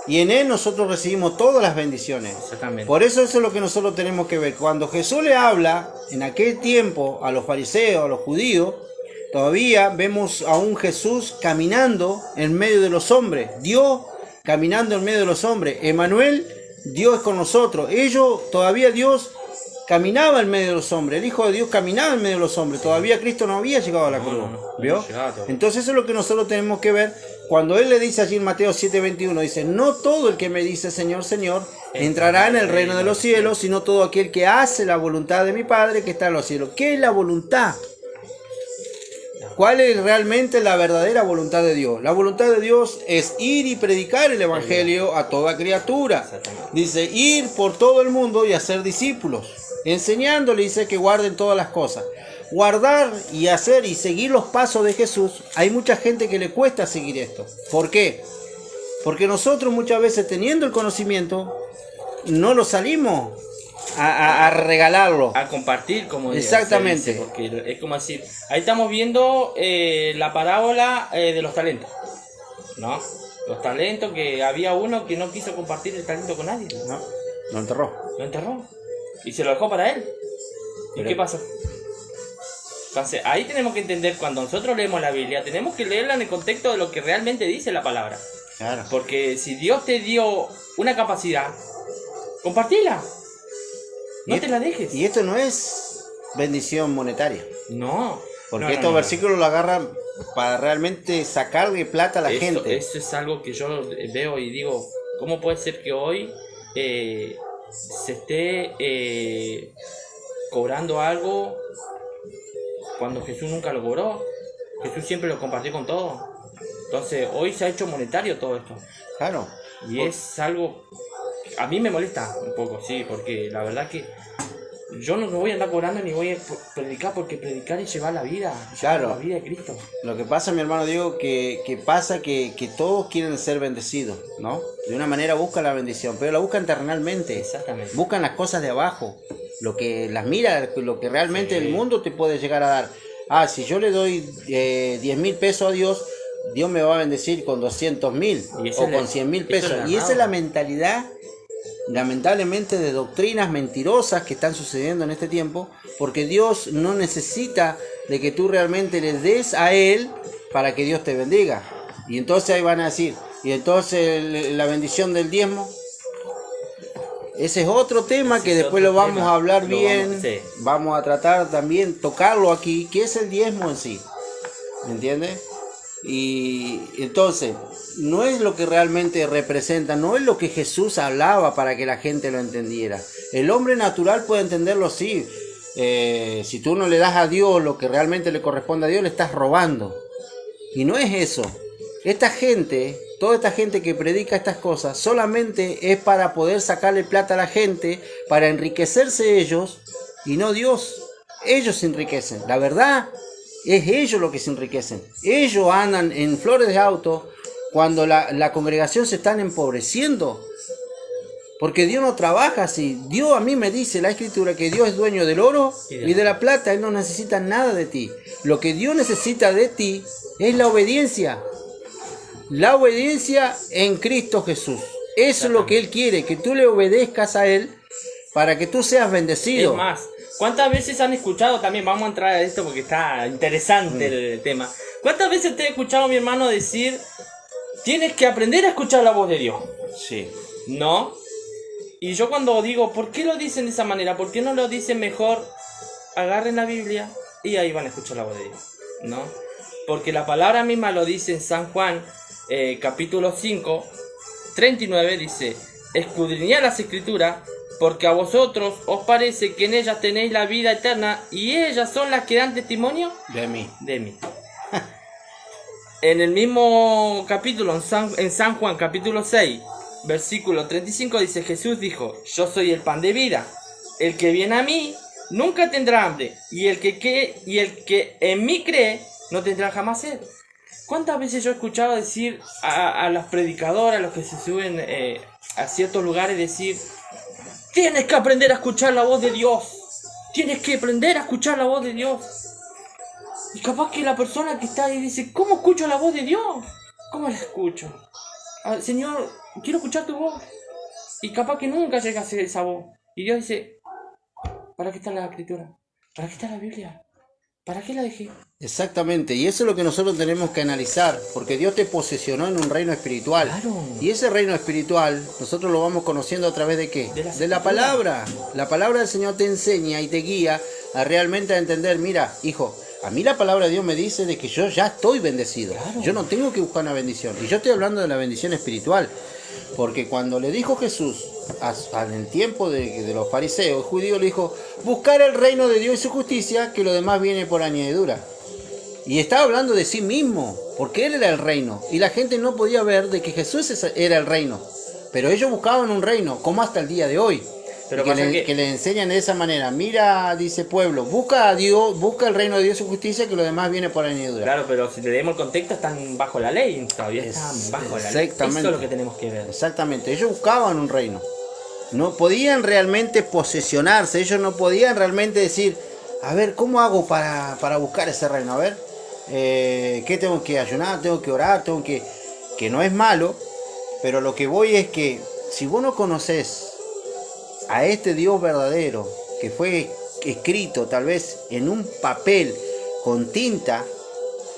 Y en Él nosotros recibimos todas las bendiciones. Exactamente. Por eso es lo que nosotros tenemos que ver. Cuando Jesús le habla en aquel tiempo a los fariseos, a los judíos, todavía vemos a un Jesús caminando en medio de los hombres. Dios caminando en medio de los hombres. Emmanuel, Dios es con nosotros. Todavía Dios caminaba en medio de los hombres. El Hijo de Dios caminaba en medio de los hombres. Todavía Cristo no había llegado a la cruz. ¿Vio? Entonces eso es lo que nosotros tenemos que ver. Cuando Él le dice allí en Mateo 7:21, dice, no todo el que me dice Señor, Señor, entrará en el reino de los cielos, sino todo aquel que hace la voluntad de mi Padre que está en los cielos. ¿Qué es la voluntad? ¿Cuál es realmente la verdadera voluntad de Dios? La voluntad de Dios es ir y predicar el evangelio a toda criatura. Dice, ir por todo el mundo y hacer discípulos. Enseñándole, dice que guarden todas las cosas. Guardar y hacer y seguir los pasos de Jesús. Hay mucha gente que le cuesta seguir esto. ¿Por qué? Porque nosotros muchas veces, teniendo el conocimiento, no lo salimos a regalarlo, a compartir, como exactamente, se dice, porque es como decir, ahí estamos viendo la parábola de los talentos, ¿no? Los talentos, que había uno que no quiso compartir el talento con nadie, no, lo enterró, y se lo dejó para él. ¿Y qué pasó? Entonces ahí tenemos que entender, cuando nosotros leemos la Biblia, tenemos que leerla en el contexto de lo que realmente dice la palabra. Claro. Porque si Dios te dio una capacidad, compartila. No te la dejes. Y esto no es bendición monetaria. No. Porque estos versículos lo agarran para realmente sacarle plata a la gente. Eso es algo que yo veo y digo, ¿cómo puede ser que hoy se esté cobrando algo cuando Jesús nunca lo cobró? Jesús siempre lo compartió con todo. Entonces hoy se ha hecho monetario todo esto. Claro. Y es algo... A mí me molesta un poco, sí, porque la verdad que yo no voy a andar cobrando ni voy a predicar, porque predicar es llevar la vida, claro, la vida de Cristo. Lo que pasa, mi hermano Diego, que pasa que todos quieren ser bendecidos, ¿no? De una manera buscan la bendición, pero la buscan terrenalmente. Exactamente. Buscan las cosas de abajo, lo que las mira, lo que realmente el mundo te puede llegar a dar. Ah, si yo le doy 10,000 pesos a Dios, Dios me va a bendecir con 200,000 o con 100,000 pesos. Y esa es la mentalidad, lamentablemente, de doctrinas mentirosas que están sucediendo en este tiempo, porque Dios no necesita de que tú realmente le des a Él para que Dios te bendiga. Y entonces ahí van a decir, y entonces la bendición del diezmo, ese es otro tema que después lo vamos a hablar bien, vamos a tratar también, tocarlo aquí, que es el diezmo en sí, ¿me entiendes? Y entonces, no es lo que realmente representa, no es lo que Jesús hablaba para que la gente lo entendiera. El hombre natural puede entenderlo, sí. Si tú no le das a Dios lo que realmente le corresponde a Dios, le estás robando. Y no es eso. Esta gente, toda esta gente que predica estas cosas, solamente es para poder sacarle plata a la gente, para enriquecerse ellos, y no Dios. Ellos se enriquecen. La verdad, es ellos los que se enriquecen. Ellos andan en flores de auto cuando la congregación se están empobreciendo. Porque Dios no trabaja así. Dios, a mí me dice la Escritura que Dios es dueño del oro y de la plata. Él no necesita nada de ti. Lo que Dios necesita de ti es la obediencia. La obediencia en Cristo Jesús. Eso es lo que Él quiere, que tú le obedezcas a Él para que tú seas bendecido. Es más, ¿cuántas veces han escuchado también? Vamos a entrar a esto porque está interesante el tema. ¿Cuántas veces te he escuchado, mi hermano, decir: tienes que aprender a escuchar la voz de Dios? Sí. ¿No? Y yo cuando digo, ¿por qué lo dicen de esa manera? ¿Por qué no lo dicen mejor? Agarren la Biblia y ahí van a escuchar la voz de Dios, ¿no? Porque la palabra misma lo dice en San Juan, capítulo 5, 39, dice: escudriñad las Escrituras, porque a vosotros os parece que en ellas tenéis la vida eterna, y ellas son las que dan testimonio de mí. De mí. En el mismo capítulo, en San Juan, capítulo 6, versículo 35, dice: Jesús dijo: yo soy el pan de vida. El que viene a mí nunca tendrá hambre, y el que en mí cree no tendrá jamás sed. ¿Cuántas veces yo he escuchado decir a los predicadores, a los que se suben a ciertos lugares, decir: tienes que aprender a escuchar la voz de Dios, tienes que aprender a escuchar la voz de Dios? Y capaz que la persona que está ahí dice: ¿cómo escucho la voz de Dios? ¿Cómo la escucho? Señor, quiero escuchar tu voz. Y capaz que nunca llega a ser esa voz. Y Dios dice: ¿para qué está la escritura? ¿Para qué está la Biblia? ¿Para qué la dejé? Exactamente, y eso es lo que nosotros tenemos que analizar, porque Dios te posesionó en un reino espiritual. Claro. Y ese reino espiritual nosotros lo vamos conociendo a través de ¿qué? De la palabra. La palabra del Señor te enseña y te guía a realmente a entender: mira, hijo, a mí la palabra de Dios me dice de que yo ya estoy bendecido. Claro. Yo no tengo que buscar una bendición. Y yo estoy hablando de la bendición espiritual. Porque cuando le dijo Jesús en el tiempo de los fariseos judíos, le dijo: buscar el reino de Dios y su justicia, que lo demás viene por añadidura. Y estaba hablando de sí mismo, porque Él era el reino. Y la gente no podía ver de que Jesús era el reino. Pero ellos buscaban un reino, como hasta el día de hoy. Pero que le enseñan de esa manera: mira, dice pueblo, busca a Dios, busca el reino de Dios y su justicia, que lo demás viene por añadidura. Claro, pero si le demos el contexto, están bajo la ley, todavía están bajo la ley. Eso es lo que tenemos que ver. Exactamente, ellos buscaban un reino. No podían realmente posesionarse, ellos no podían realmente decir: a ver, ¿cómo hago para buscar ese reino? A ver, ¿qué tengo que ayunar? ¿Tengo que orar? Que no es malo, pero lo que voy es que si vos no conocés a este Dios verdadero, que fue escrito tal vez en un papel con tinta,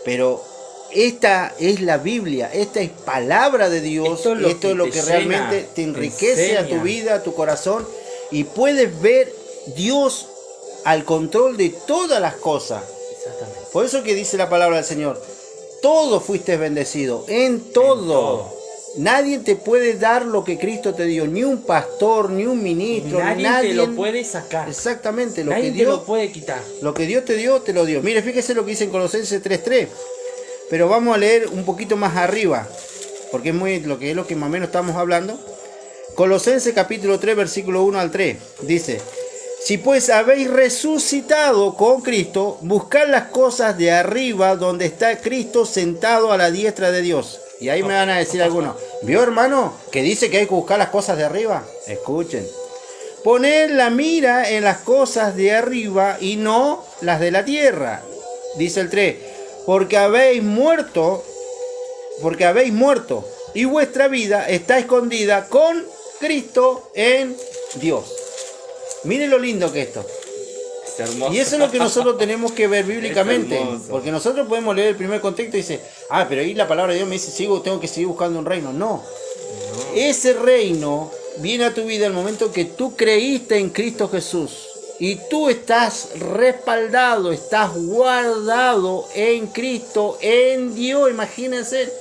pero esta es la Biblia, esta es palabra de Dios, esto es lo que realmente te enriquece a tu vida, a tu corazón, y puedes ver Dios al control de todas las cosas. Exactamente. Por eso que dice la palabra del Señor: todo fuiste bendecido, en todo. Nadie te puede dar lo que Cristo te dio, ni un pastor, ni un ministro, nadie te lo puede sacar. Exactamente, Nadie te lo puede quitar. Lo que Dios te dio, te lo dio. Mire, fíjese lo que dice en Colosenses 3:3. Pero vamos a leer un poquito más arriba, porque es lo que más o menos estamos hablando. Colosenses capítulo 3, versículo 1 al 3. Dice: si pues habéis resucitado con Cristo, buscad las cosas de arriba, donde está Cristo sentado a la diestra de Dios. Y ahí me van a decir algunos: ¿vio, hermano, que dice que hay que buscar las cosas de arriba? Escuchen. Poned la mira en las cosas de arriba y no las de la tierra. Dice el 3: porque habéis muerto, y vuestra vida está escondida con Cristo en Dios. Miren lo lindo que es esto. Es hermoso. Y eso es lo que nosotros tenemos que ver bíblicamente. Es hermoso. Porque nosotros podemos leer el primer contexto y dice: pero ahí la palabra de Dios me dice: tengo que seguir buscando un reino. No. Ese reino viene a tu vida el momento que tú creíste en Cristo Jesús. Y tú estás respaldado, estás guardado en Cristo, en Dios. Imagínense.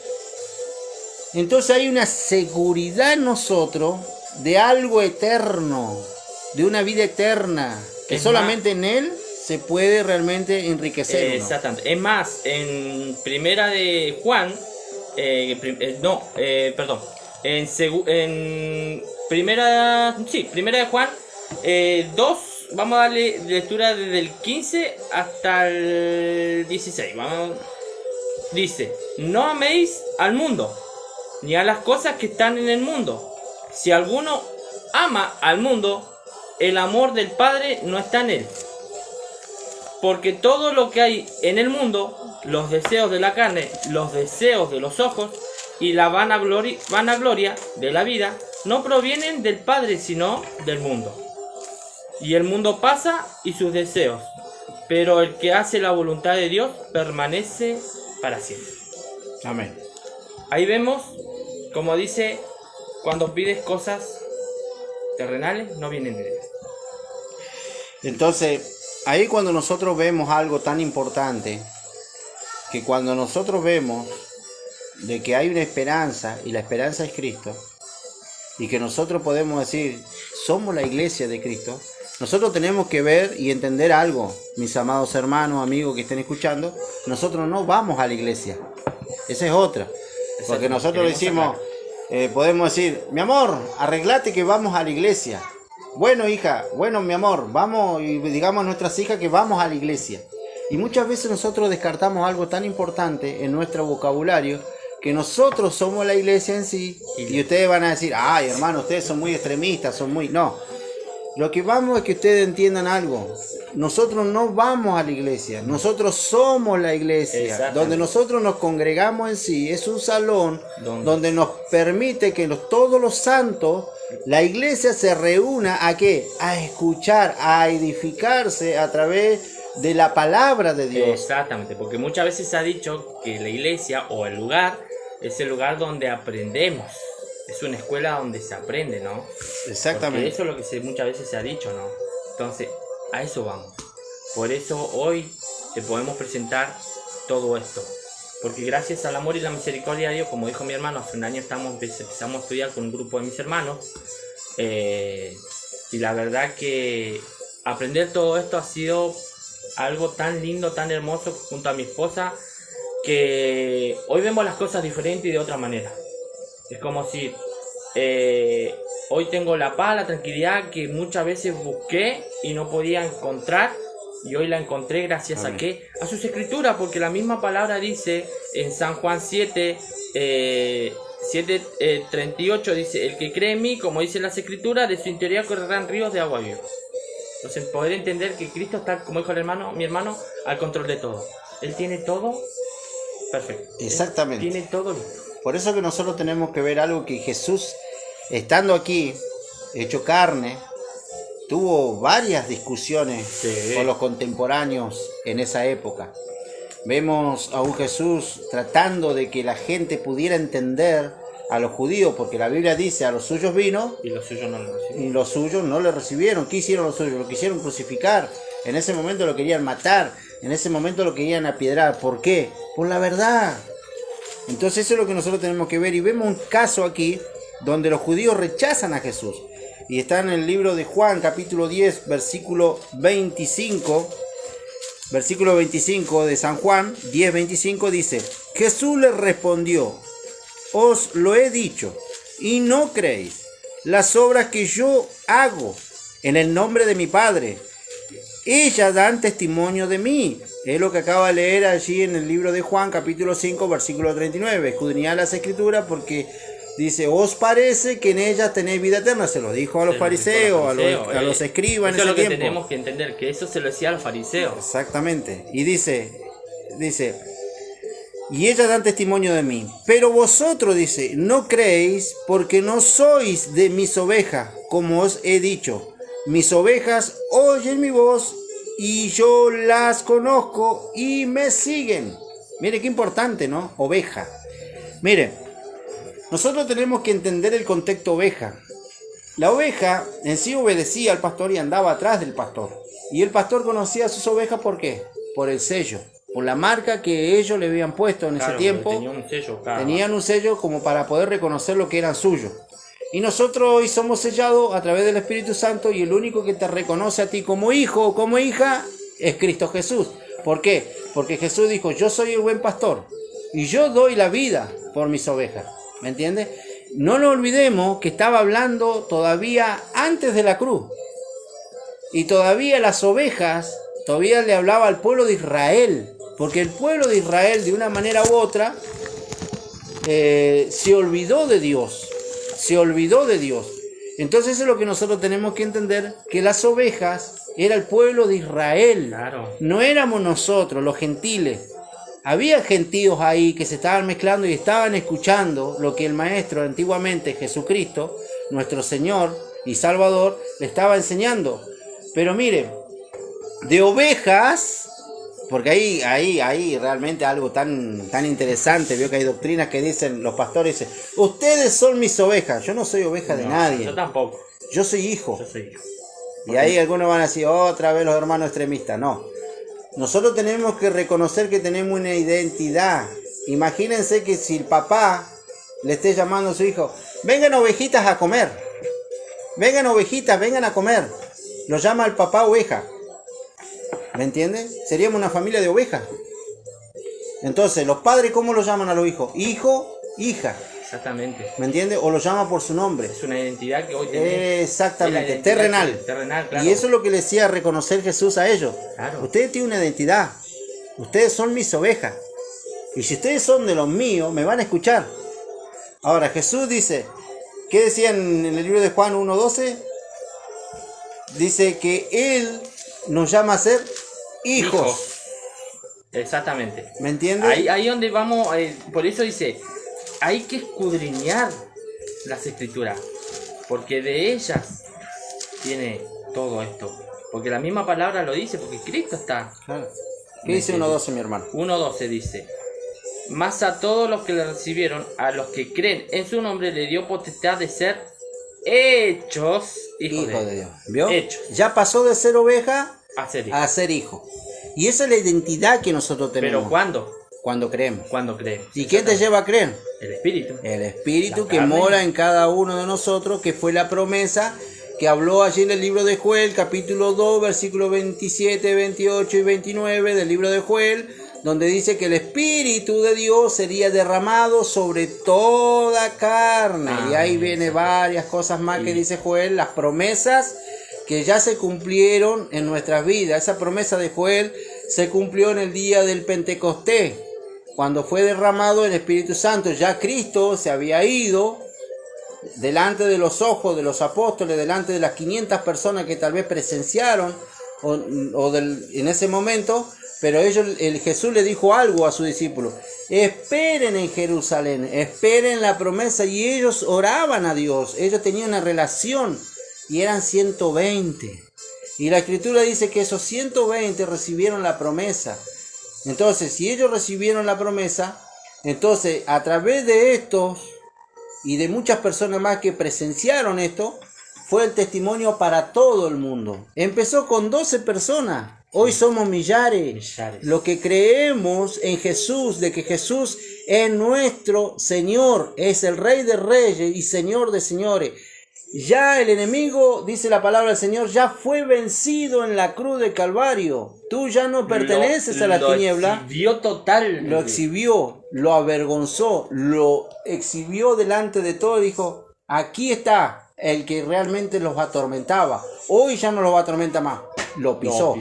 Entonces hay una seguridad en nosotros de algo eterno, de una vida eterna, que solamente en Él se puede realmente enriquecer. Exactamente. Es más, en primera de Juan, primera de Juan 2, vamos a darle lectura desde el 15 hasta el 16. Dice: no améis al mundo, ni a las cosas que están en el mundo. Si alguno ama al mundo, el amor del Padre no está en él. Porque todo lo que hay en el mundo, los deseos de la carne, los deseos de los ojos y la vanagloria de la vida, no provienen del Padre, sino del mundo. Y el mundo pasa y sus deseos, pero el que hace la voluntad de Dios permanece para siempre. Amén. Ahí vemos, como dice, cuando pides cosas terrenales, no vienen de Dios. Entonces, ahí cuando nosotros vemos algo tan importante, que cuando nosotros vemos de que hay una esperanza, y la esperanza es Cristo, y que nosotros podemos decir: somos la iglesia de Cristo, nosotros tenemos que ver y entender algo, mis amados hermanos, amigos que estén escuchando. Nosotros no vamos a la iglesia, esa es otra. Porque nosotros decimos, podemos decir: mi amor, arreglate que vamos a la iglesia. Bueno, hija, bueno, mi amor, vamos, y digamos a nuestras hijas que vamos a la iglesia. Y muchas veces nosotros descartamos algo tan importante en nuestro vocabulario, que nosotros somos la iglesia en sí, y ustedes van a decir, ay hermano, ustedes son muy extremistas, son muy... No, lo que vamos es que ustedes entiendan algo. Nosotros no vamos a la iglesia, nosotros somos la iglesia. Donde nosotros nos congregamos en sí es un salón donde nos permite que todos los santos, la iglesia se reúna ¿a qué? A escuchar, a edificarse a través de la palabra de Dios. Exactamente, porque muchas veces se ha dicho que la iglesia o el lugar es el lugar donde aprendemos. Es una escuela donde se aprende, ¿no? Exactamente. Porque eso es lo que muchas veces se ha dicho, ¿no? Entonces, a eso vamos. Por eso hoy te podemos presentar todo esto. Porque gracias al amor y la misericordia de Dios, como dijo mi hermano, hace un año empezamos a estudiar con un grupo de mis hermanos. Y la verdad que aprender todo esto ha sido algo tan lindo, tan hermoso junto a mi esposa, que hoy vemos las cosas diferentes y de otra manera. Es como si hoy tengo la paz, la tranquilidad que muchas veces busqué y no podía encontrar, y hoy la encontré gracias a qué? A sus escrituras, porque la misma palabra dice en San Juan 7:38, dice, el que cree en mí, como dice las escrituras, de su interior correrán ríos de agua viva. Entonces poder entender que Cristo está, como dijo mi hermano, al control de todo. Él tiene todo perfecto. Exactamente. Él tiene todo listo. Por eso que nosotros tenemos que ver algo que Jesús, estando aquí, hecho carne, tuvo varias discusiones con los contemporáneos en esa época. Vemos a un Jesús tratando de que la gente pudiera entender a los judíos, porque la Biblia dice, a los suyos vino, y los suyos no lo recibieron. Y los suyos no le recibieron. ¿Qué hicieron los suyos? Lo quisieron crucificar. En ese momento lo querían matar. En ese momento lo querían apiedrar. ¿Por qué? Por la verdad. Entonces eso es lo que nosotros tenemos que ver. Y vemos un caso aquí donde los judíos rechazan a Jesús. Y está en el libro de Juan, capítulo 10, versículo 25. Versículo 25 de San Juan, 10:25 dice, Jesús les respondió, os lo he dicho, y no creéis las obras que yo hago en el nombre de mi Padre. Ellas dan testimonio de mí. Es lo que acaba de leer allí en el libro de Juan, capítulo 5, versículo 39. Escudriñad las escrituras porque dice, os parece que en ellas tenéis vida eterna. Se lo dijo a los fariseos, a los escribas en ese tiempo. Eso es lo que tenemos que entender, que eso se lo decía a los fariseos. Exactamente. Y dice, y ellas dan testimonio de mí. Pero vosotros, dice, no creéis porque no sois de mis ovejas, como os he dicho. Mis ovejas oyen mi voz y yo las conozco y me siguen. Mire qué importante, ¿no? Oveja. Mire, nosotros tenemos que entender el contexto oveja. La oveja en sí obedecía al pastor y andaba atrás del pastor. Y el pastor conocía a sus ovejas, ¿por qué? Por el sello. Por la marca que ellos le habían puesto en ese tiempo. Tenían un sello como para poder reconocer lo que eran suyos. Y nosotros hoy somos sellados a través del Espíritu Santo, y el único que te reconoce a ti como hijo o como hija es Cristo Jesús. ¿Por qué? Porque Jesús dijo, yo soy el buen pastor y yo doy la vida por mis ovejas. ¿Me entiendes? No nos olvidemos que estaba hablando todavía antes de la cruz. Y todavía las ovejas, todavía le hablaba al pueblo de Israel. Porque el pueblo de Israel, de una manera u otra, se olvidó de Dios. Se olvidó de Dios. Entonces eso es lo que nosotros tenemos que entender, que las ovejas era el pueblo de Israel. Claro. No éramos nosotros, los gentiles. Había gentíos ahí que se estaban mezclando y estaban escuchando lo que el maestro antiguamente, Jesucristo, nuestro Señor y Salvador, le estaba enseñando. Pero mire, de ovejas, porque ahí realmente algo tan interesante. Veo que hay doctrinas que dicen, los pastores dicen, ustedes son mis ovejas. Yo no soy oveja de nadie. Yo tampoco. Yo soy hijo. Yo soy hijo. Y ahí algunos van a decir, otra vez los hermanos extremistas. No. Nosotros tenemos que reconocer que tenemos una identidad. Imagínense que si el papá le esté llamando a su hijo, vengan ovejitas a comer. Vengan ovejitas, vengan a comer. Lo llama el papá oveja. ¿Me entiendes? Seríamos una familia de ovejas. Entonces, los padres, ¿cómo lo llaman a los hijos? Hijo, hija. Exactamente. ¿Me entiendes? O lo llama por su nombre. Es una identidad que hoy tenemos. Exactamente, terrenal. Terrenal, claro. Y eso es lo que le decía reconocer Jesús a ellos. Claro. Ustedes tienen una identidad. Ustedes son mis ovejas. Y si ustedes son de los míos, me van a escuchar. Ahora Jesús dice, ¿qué decía en el libro de Juan 1:12? Dice que Él nos llama a ser hijos. Exactamente. ¿Me entiendes? Ahí donde vamos, por eso dice, hay que escudriñar las escrituras, porque de ellas tiene todo esto. Porque la misma palabra lo dice, porque Cristo está. Claro. ¿Qué dice 1:12, mi hermano? 1:12 dice, mas a todos los que le recibieron, a los que creen en su nombre, le dio potestad de ser hechos hijos de Dios. ¿Vio? Hechos. Ya pasó de ser oveja A a ser hijo. Y esa es la identidad que nosotros tenemos. ¿Pero cuándo? Cuando creemos. Cuando creemos. ¿Y quién te lleva a creer? El Espíritu. El Espíritu La que carne. mora en cada uno de nosotros, que fue la promesa que habló allí en el libro de Joel, capítulo 2, versículos 27, 28 y 29 del libro de Joel, donde dice que el Espíritu de Dios sería derramado sobre toda carne. Y ahí viene varias cosas más que dice Joel, las promesas que ya se cumplieron en nuestras vidas. Esa promesa de Joel se cumplió en el día del Pentecostés, cuando fue derramado el Espíritu Santo. Ya Cristo se había ido delante de los ojos de los apóstoles, delante de las 500 personas que tal vez presenciaron en ese momento, pero Jesús le dijo algo a sus discípulos: esperen en Jerusalén, esperen la promesa. Y ellos oraban a Dios, ellos tenían una relación, y eran 120. Y la Escritura dice que esos 120 recibieron la promesa. Entonces, si ellos recibieron la promesa, entonces a través de estos y de muchas personas más que presenciaron esto, fue el testimonio para todo el mundo. Empezó con 12 personas. Hoy somos millares. Lo que creemos en Jesús, de que Jesús es nuestro Señor, es el Rey de Reyes y Señor de Señores. Ya el enemigo, dice la palabra del Señor, ya fue vencido en la cruz de Calvario. Tú ya no perteneces a la tiniebla. Lo exhibió total. Lo exhibió, lo avergonzó, lo exhibió delante de todo y dijo: aquí está el que realmente los atormentaba. Hoy ya no los atormenta más. Lo pisó.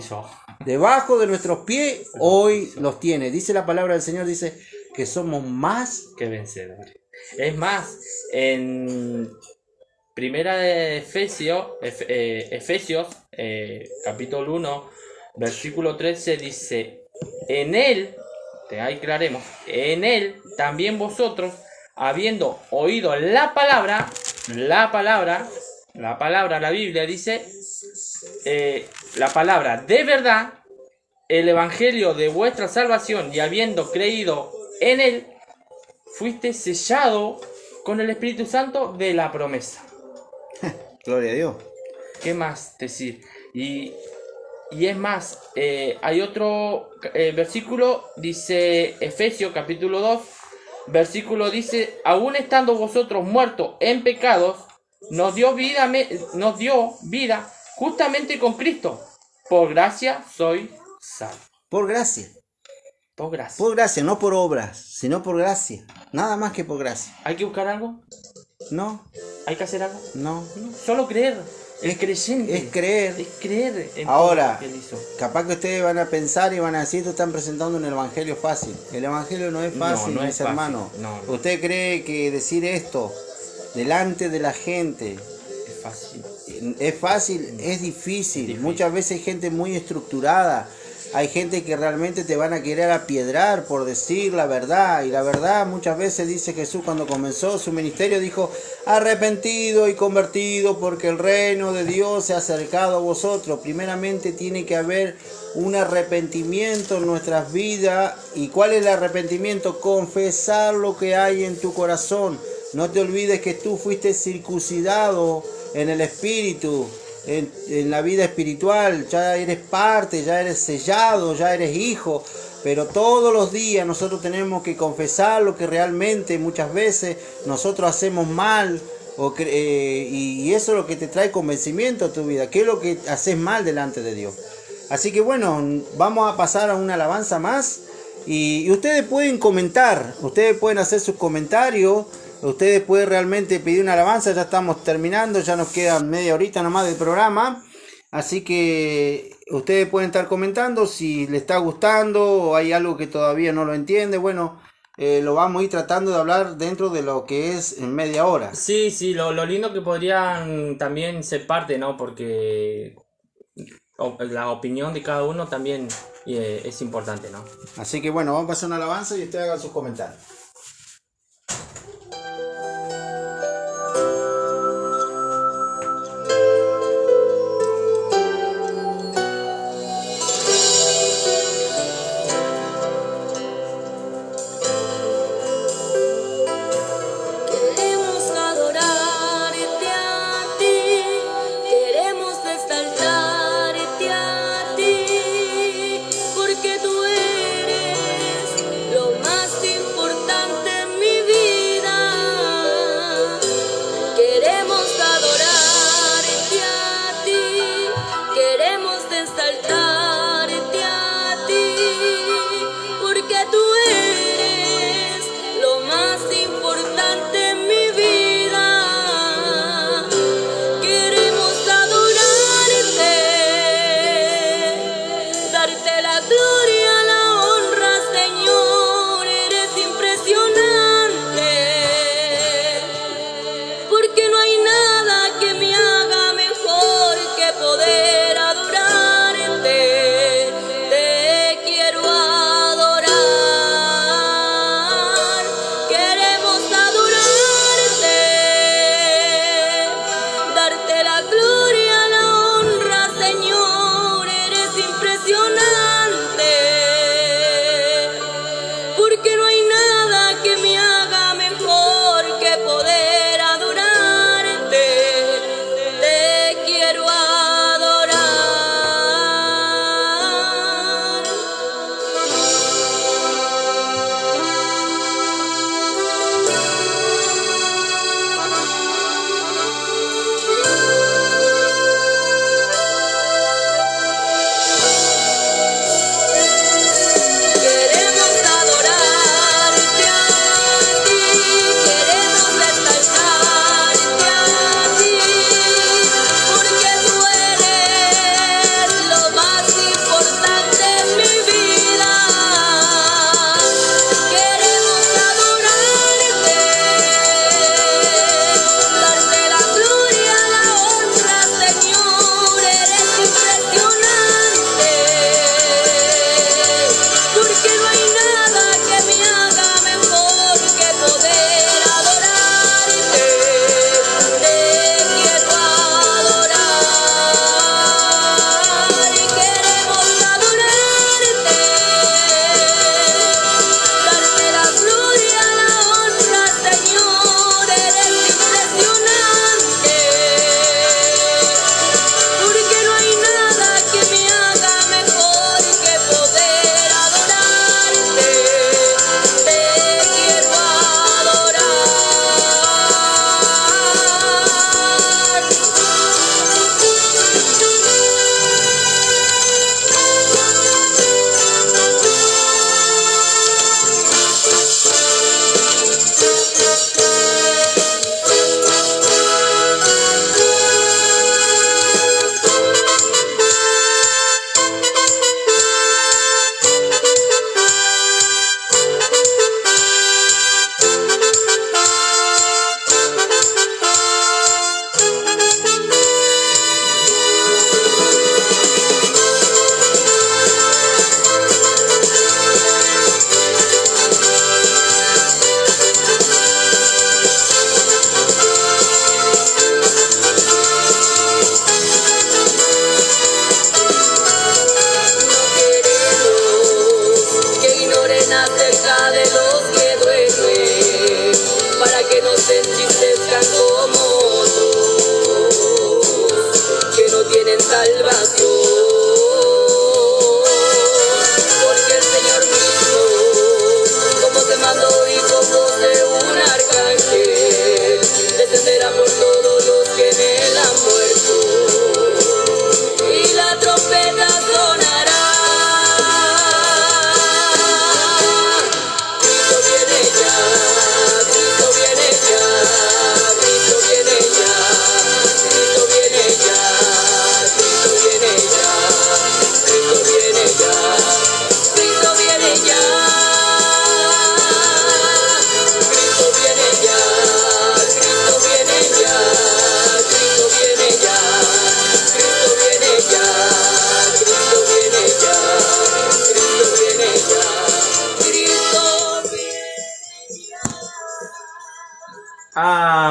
Debajo de nuestros pies hoy los tiene. Dice la palabra del Señor, dice que somos más que vencedores. Es más, en Primera de Efesios, capítulo 1, versículo 13 dice: en él, ahí claremos, en él también vosotros, habiendo oído la palabra, la Biblia dice, la palabra de verdad, el evangelio de vuestra salvación, y habiendo creído en él, fuiste sellado con el Espíritu Santo de la promesa. Gloria a Dios. ¿Qué más decir? Y es más, hay otro versículo, dice Efesios capítulo 2, versículo dice: aún estando vosotros muertos en pecados, nos dio vida justamente con Cristo. Por gracia soy salvo. Por gracia. Por gracia. Por gracia, no por obras, sino por gracia. Nada más que por gracia. ¿Hay que buscar algo? No. ¿Hay que hacer algo? No. Solo creer. El creyente. Es creer. Es creer en ahora, todo lo que él hizo. Capaz que ustedes van a pensar y van a decir: esto están presentando un evangelio fácil. El evangelio no es fácil, no mis es fácil. hermanos. No. ¿Usted cree que decir esto delante de la gente Es fácil? es fácil? Es difícil. Muchas veces hay gente muy estructurada. Hay gente que realmente te van a querer apiedrar por decir la verdad. Y la verdad, muchas veces, dice Jesús, cuando comenzó su ministerio, dijo: arrepentido y convertido, porque el reino de Dios se ha acercado a vosotros. Primeramente tiene que haber un arrepentimiento en nuestras vidas. ¿Y cuál es el arrepentimiento? Confesar lo que hay en tu corazón. No te olvides que tú fuiste circuncidado en el Espíritu. En la vida espiritual, ya eres parte, ya eres sellado, ya eres hijo, pero todos los días nosotros tenemos que confesar lo que realmente muchas veces nosotros hacemos mal, y eso es lo que te trae convencimiento a tu vida, qué es lo que haces mal delante de Dios. Así que bueno, vamos a pasar a una alabanza más, y ustedes pueden comentar, ustedes pueden hacer sus comentarios. Ustedes pueden realmente pedir una alabanza. Ya estamos terminando, ya nos queda media horita nomás del programa. Así que ustedes pueden estar comentando si les está gustando o hay algo que todavía no lo entiende. Bueno, lo vamos a ir tratando de hablar dentro de lo que es en media hora. Sí, sí, lo lindo que podrían también ser parte, ¿no? Porque la opinión de cada uno también es importante, ¿no? Así que bueno, vamos a pasar una alabanza y ustedes hagan sus comentarios. Queremos adorarte a ti, queremos exaltarte a ti, porque tú eres lo más importante.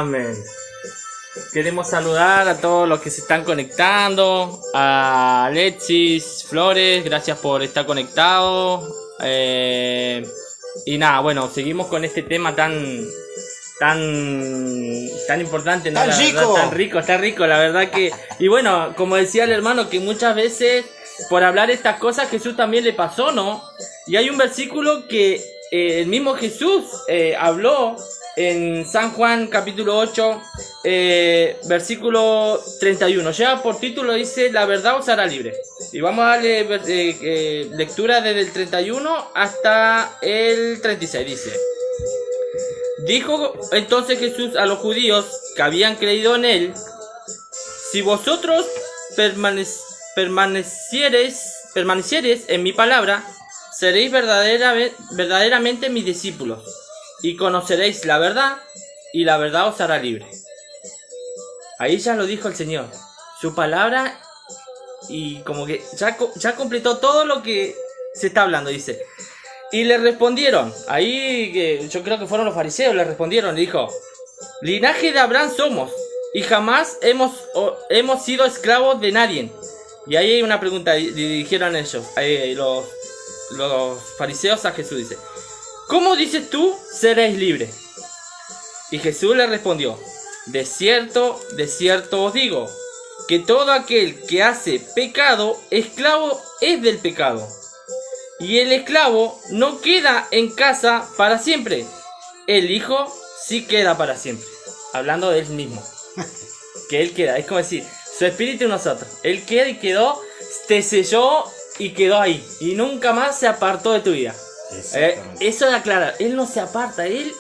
Amén. Queremos saludar a todos los que se están conectando, a Alexis Flores, gracias por estar conectado. Y nada, bueno, seguimos con este tema tan importante, ¿no? Tan rico. Tan rico, la verdad que... Y bueno, como decía el hermano, que muchas veces por hablar estas cosas Jesús también le pasó, ¿no? Y hay un versículo que el mismo Jesús habló en San Juan capítulo 8, versículo 31. Lleva por título, dice, la verdad os hará libre. Y vamos a darle lectura desde el 31 hasta el 36, dice. Dijo entonces Jesús a los judíos que habían creído en él: si vosotros permaneciereis en mi palabra, seréis verdaderamente mis discípulos, y conoceréis la verdad, y la verdad os hará libre. Ahí ya lo dijo el Señor, su palabra, y como que ya completó todo lo que se está hablando, dice. Y le respondieron, ahí que yo creo que fueron los fariseos, le respondieron, le dijo: linaje de Abraham somos, y jamás hemos sido esclavos de nadie. Y ahí hay una pregunta, dijeron ellos, los fariseos a Jesús, dice: ¿cómo dices tú seréis libres? Y Jesús le respondió: de cierto os digo, que todo aquel que hace pecado, esclavo es del pecado. Y el esclavo no queda en casa para siempre, el hijo sí queda para siempre. Hablando de él mismo, que él queda, es como decir, su espíritu en nosotros, él queda y quedó, te selló y quedó ahí, y nunca más se apartó de tu vida. Eso es aclarar, él no se aparta, él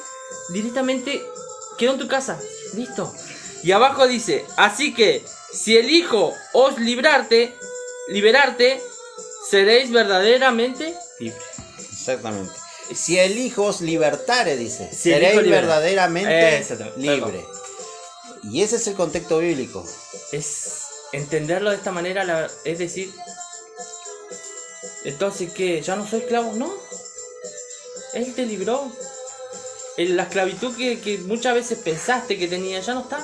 directamente quedó en tu casa, listo. Y abajo dice: así que si el Hijo os liberarte, seréis verdaderamente libres. Exactamente. Si el Hijo os libertare, dice, Si el seréis Hijo libera. verdaderamente Exactamente. libre. Y ese es el contexto bíblico. Es entenderlo de esta manera, es decir, entonces que ya no soy esclavo, no. Él te libró. La esclavitud que muchas veces pensaste que tenía ya no está.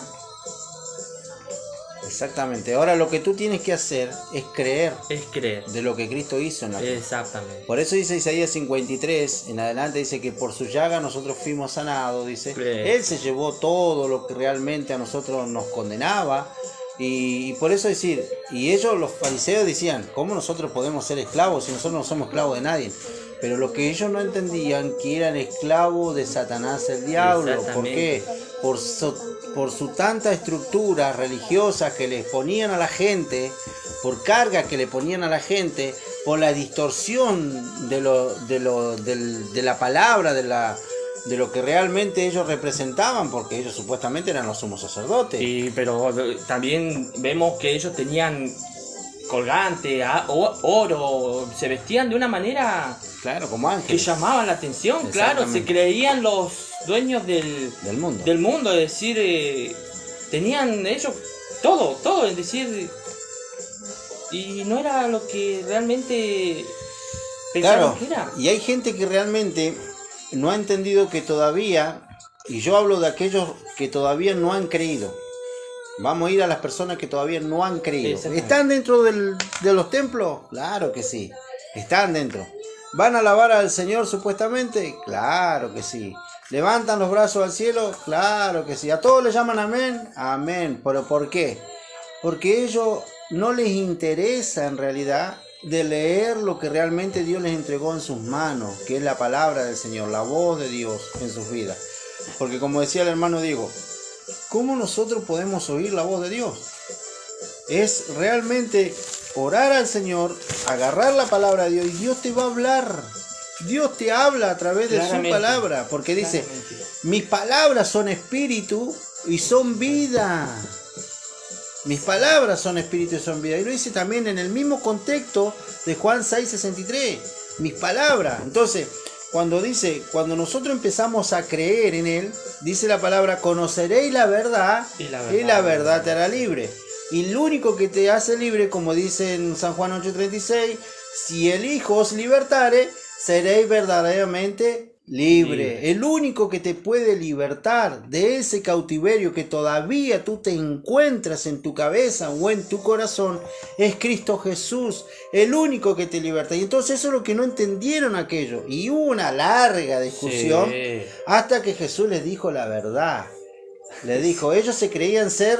Exactamente. Ahora lo que tú tienes que hacer es creer Es creer. de lo que Cristo hizo en la cruz. Exactamente. Por eso dice Isaías 53, en adelante dice que por su llaga nosotros fuimos sanados, dice. Él se llevó todo lo que realmente a nosotros nos condenaba. Y por eso decir, y ellos, los fariseos, decían: ¿cómo nosotros podemos ser esclavos si nosotros no somos esclavos de nadie? Pero lo que ellos no entendían, que eran esclavos de Satanás el diablo. ¿Por qué? Por su tanta estructura religiosa que les ponían a la gente, por carga que le ponían a la gente, por la distorsión de la palabra, de lo que realmente ellos representaban, porque ellos supuestamente eran los sumos sacerdotes. Sí, pero también vemos que ellos tenían colgante, oro, se vestían de una manera, claro, como ángeles, que llamaban la atención, claro, se creían los dueños del mundo, es decir, tenían ellos todo, es decir, y no era lo que realmente pensaban que era. Y hay gente que realmente no ha entendido que todavía, y yo hablo de aquellos que todavía no han creído. Vamos a ir a las personas que todavía no han creído. ¿Están dentro de los templos? Claro que sí. Están dentro. ¿Van a alabar al Señor supuestamente? Claro que sí. ¿Levantan los brazos al cielo? Claro que sí. ¿A todos les llaman amén? Amén. ¿Pero por qué? Porque ellos no les interesa en realidad de leer lo que realmente Dios les entregó en sus manos, que es la palabra del Señor, la voz de Dios en sus vidas. Porque como decía el hermano Diego, ¿cómo nosotros podemos oír la voz de Dios? Es realmente orar al Señor, agarrar la palabra de Dios, y Dios te va a hablar. Dios te habla a través de su palabra, porque dice: mis palabras son espíritu y son vida. Mis palabras son espíritu y son vida. Y lo dice también en el mismo contexto de Juan 6:63. Mis palabras. Entonces, cuando nosotros empezamos a creer en Él, dice la palabra: conoceréis la verdad y la verdad te hará libre. Y lo único que te hace libre, como dice en San Juan 8:36, si el Hijo os libertare, seréis verdaderamente libre. El único que te puede libertar de ese cautiverio que todavía tú te encuentras en tu cabeza o en tu corazón es Cristo Jesús, el único que te liberta. Y entonces eso es lo que no entendieron aquello. Y hubo una larga discusión hasta que Jesús les dijo la verdad. Le dijo, ellos se creían ser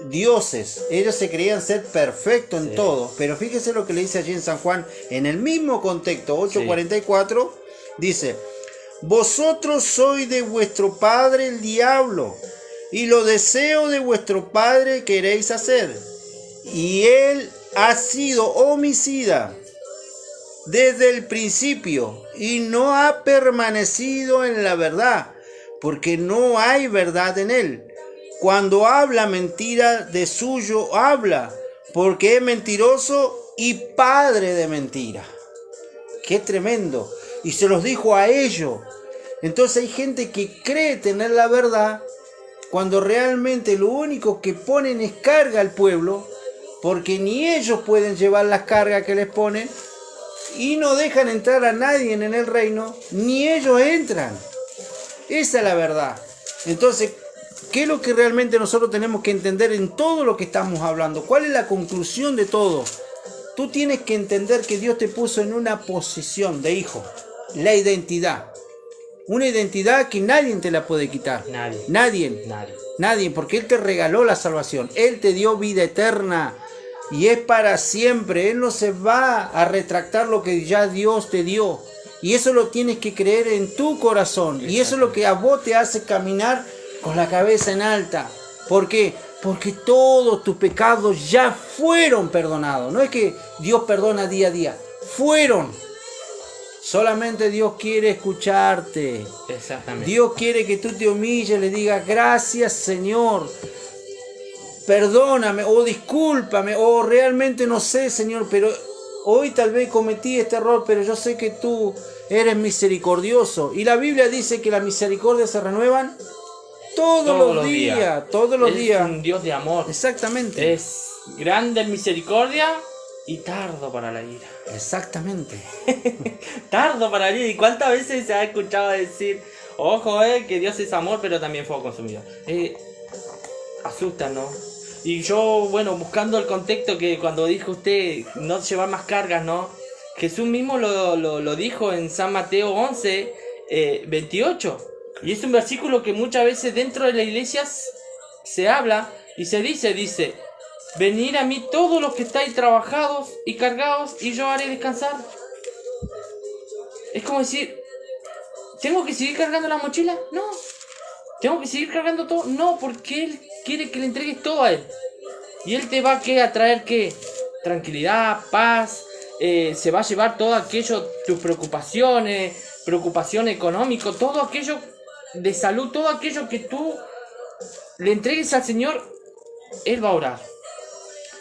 dioses, ellos se creían ser perfectos en todo, pero fíjese lo que le dice allí en San Juan, en el mismo contexto, 8:44, dice, vosotros sois de vuestro padre el diablo, y los deseos de vuestro padre queréis hacer, y él ha sido homicida desde el principio, y no ha permanecido en la verdad, porque no hay verdad en él. Cuando habla mentira, de suyo habla, porque es mentiroso y padre de mentira. ¡Qué tremendo! Y se los dijo a ellos. Entonces hay gente que cree tener la verdad, cuando realmente lo único que ponen es carga al pueblo, porque ni ellos pueden llevar las cargas que les ponen, y no dejan entrar a nadie en el reino, ni ellos entran. Esa es la verdad. Entonces, ¿qué es lo que realmente nosotros tenemos que entender en todo lo que estamos hablando? ¿Cuál es la conclusión de todo? Tú tienes que entender que Dios te puso en una posición de hijo. La identidad. Una identidad que nadie te la puede quitar. Nadie, porque Él te regaló la salvación. Él te dio vida eterna. Y es para siempre. Él no se va a retractar lo que ya Dios te dio. Y eso lo tienes que creer en tu corazón. Y eso es lo que a vos te hace caminar con la cabeza en alta. ¿Por qué? Porque todos tus pecados ya fueron perdonados. No es que Dios perdona día a día. Fueron. Solamente Dios quiere escucharte. Exactamente. Dios quiere que tú te humilles, le digas gracias Señor. Perdóname o discúlpame o realmente no sé Señor, pero hoy tal vez cometí este error, pero yo sé que tú eres misericordioso. Y la Biblia dice que las misericordias se renuevan todos los días. Es un Dios de amor. Exactamente. Es grande en misericordia y tardo para la ira. Exactamente. Tardo para la ira. ¿Y cuántas veces se ha escuchado decir, ojo, que Dios es amor, pero también fuego consumidor? Asusta, ¿no? Y yo, bueno, buscando el contexto que cuando dijo usted no llevar más cargas, ¿no? Jesús mismo lo dijo en San Mateo 11, 28. Y es un versículo que muchas veces dentro de la iglesia se habla y se dice, venid a mí todos los que estáis trabajados y cargados y yo haré descansar. Es como decir, ¿tengo que seguir cargando la mochila? No. ¿Tengo que seguir cargando todo? No, porque Él quiere que le entregues todo a Él. Y Él te va a traer ¿qué? Tranquilidad, paz, se va a llevar todo aquello, tus preocupaciones económicas, todo aquello de salud, todo aquello que tú le entregues al Señor, Él va a orar.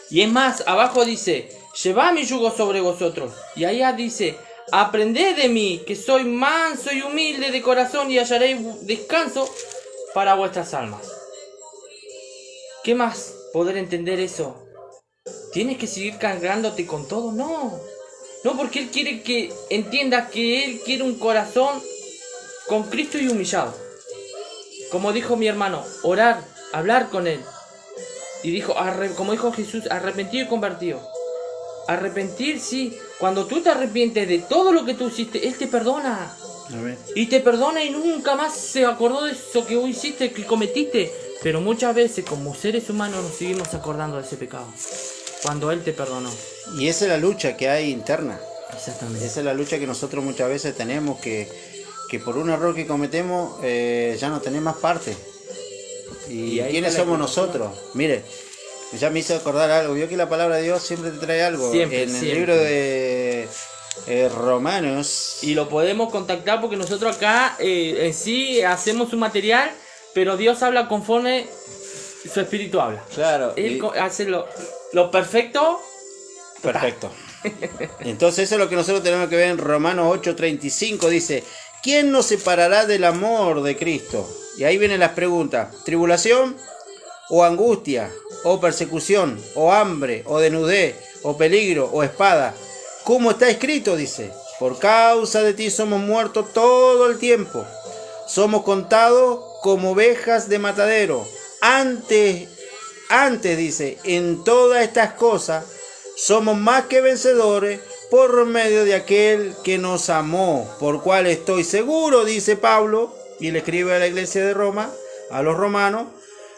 Y es más, abajo dice, llevad mi yugo sobre vosotros. Y allá dice, aprended de mí, que soy manso y humilde de corazón, y hallaréis descanso para vuestras almas. ¿Qué más poder entender eso? ¿Tienes que seguir cargándote con todo? No, porque Él quiere que entiendas que Él quiere un corazón con Cristo y humillado. Como dijo mi hermano, orar, hablar con Él. Y dijo, como dijo Jesús, arrepentido y convertido. Arrepentir, sí. Cuando tú te arrepientes de todo lo que tú hiciste, Él te perdona. Amén. Y te perdona y nunca más se acordó de eso que vos hiciste, que cometiste. Pero muchas veces como seres humanos nos seguimos acordando de ese pecado. Cuando Él te perdonó. Y esa es la lucha que hay interna. Exactamente. Esa es la lucha que nosotros muchas veces tenemos, que por un error que cometemos ya no tenemos más parte. ¿Y quiénes somos nosotros? Mire, ya me hizo acordar algo. Vio que la palabra de Dios siempre te trae algo. Siempre. El libro de Romanos. Y lo podemos contactar porque nosotros acá en sí hacemos un material, pero Dios habla conforme su espíritu habla. Claro. Él hace lo perfecto. Perfecto. Entonces eso es lo que nosotros tenemos que ver en Romanos 8:35. Dice, ¿quién nos separará del amor de Cristo? Y ahí vienen las preguntas. ¿Tribulación? ¿O angustia? ¿O persecución? ¿O hambre? ¿O desnudez? ¿O peligro? ¿O espada? ¿Cómo está escrito? Dice, Por causa de ti somos muertos todo el tiempo. Somos contados como ovejas de matadero. Antes dice, en todas estas cosas somos más que vencedores por medio de aquel que nos amó, por cual estoy seguro, dice Pablo, y le escribe a la iglesia de Roma, a los romanos,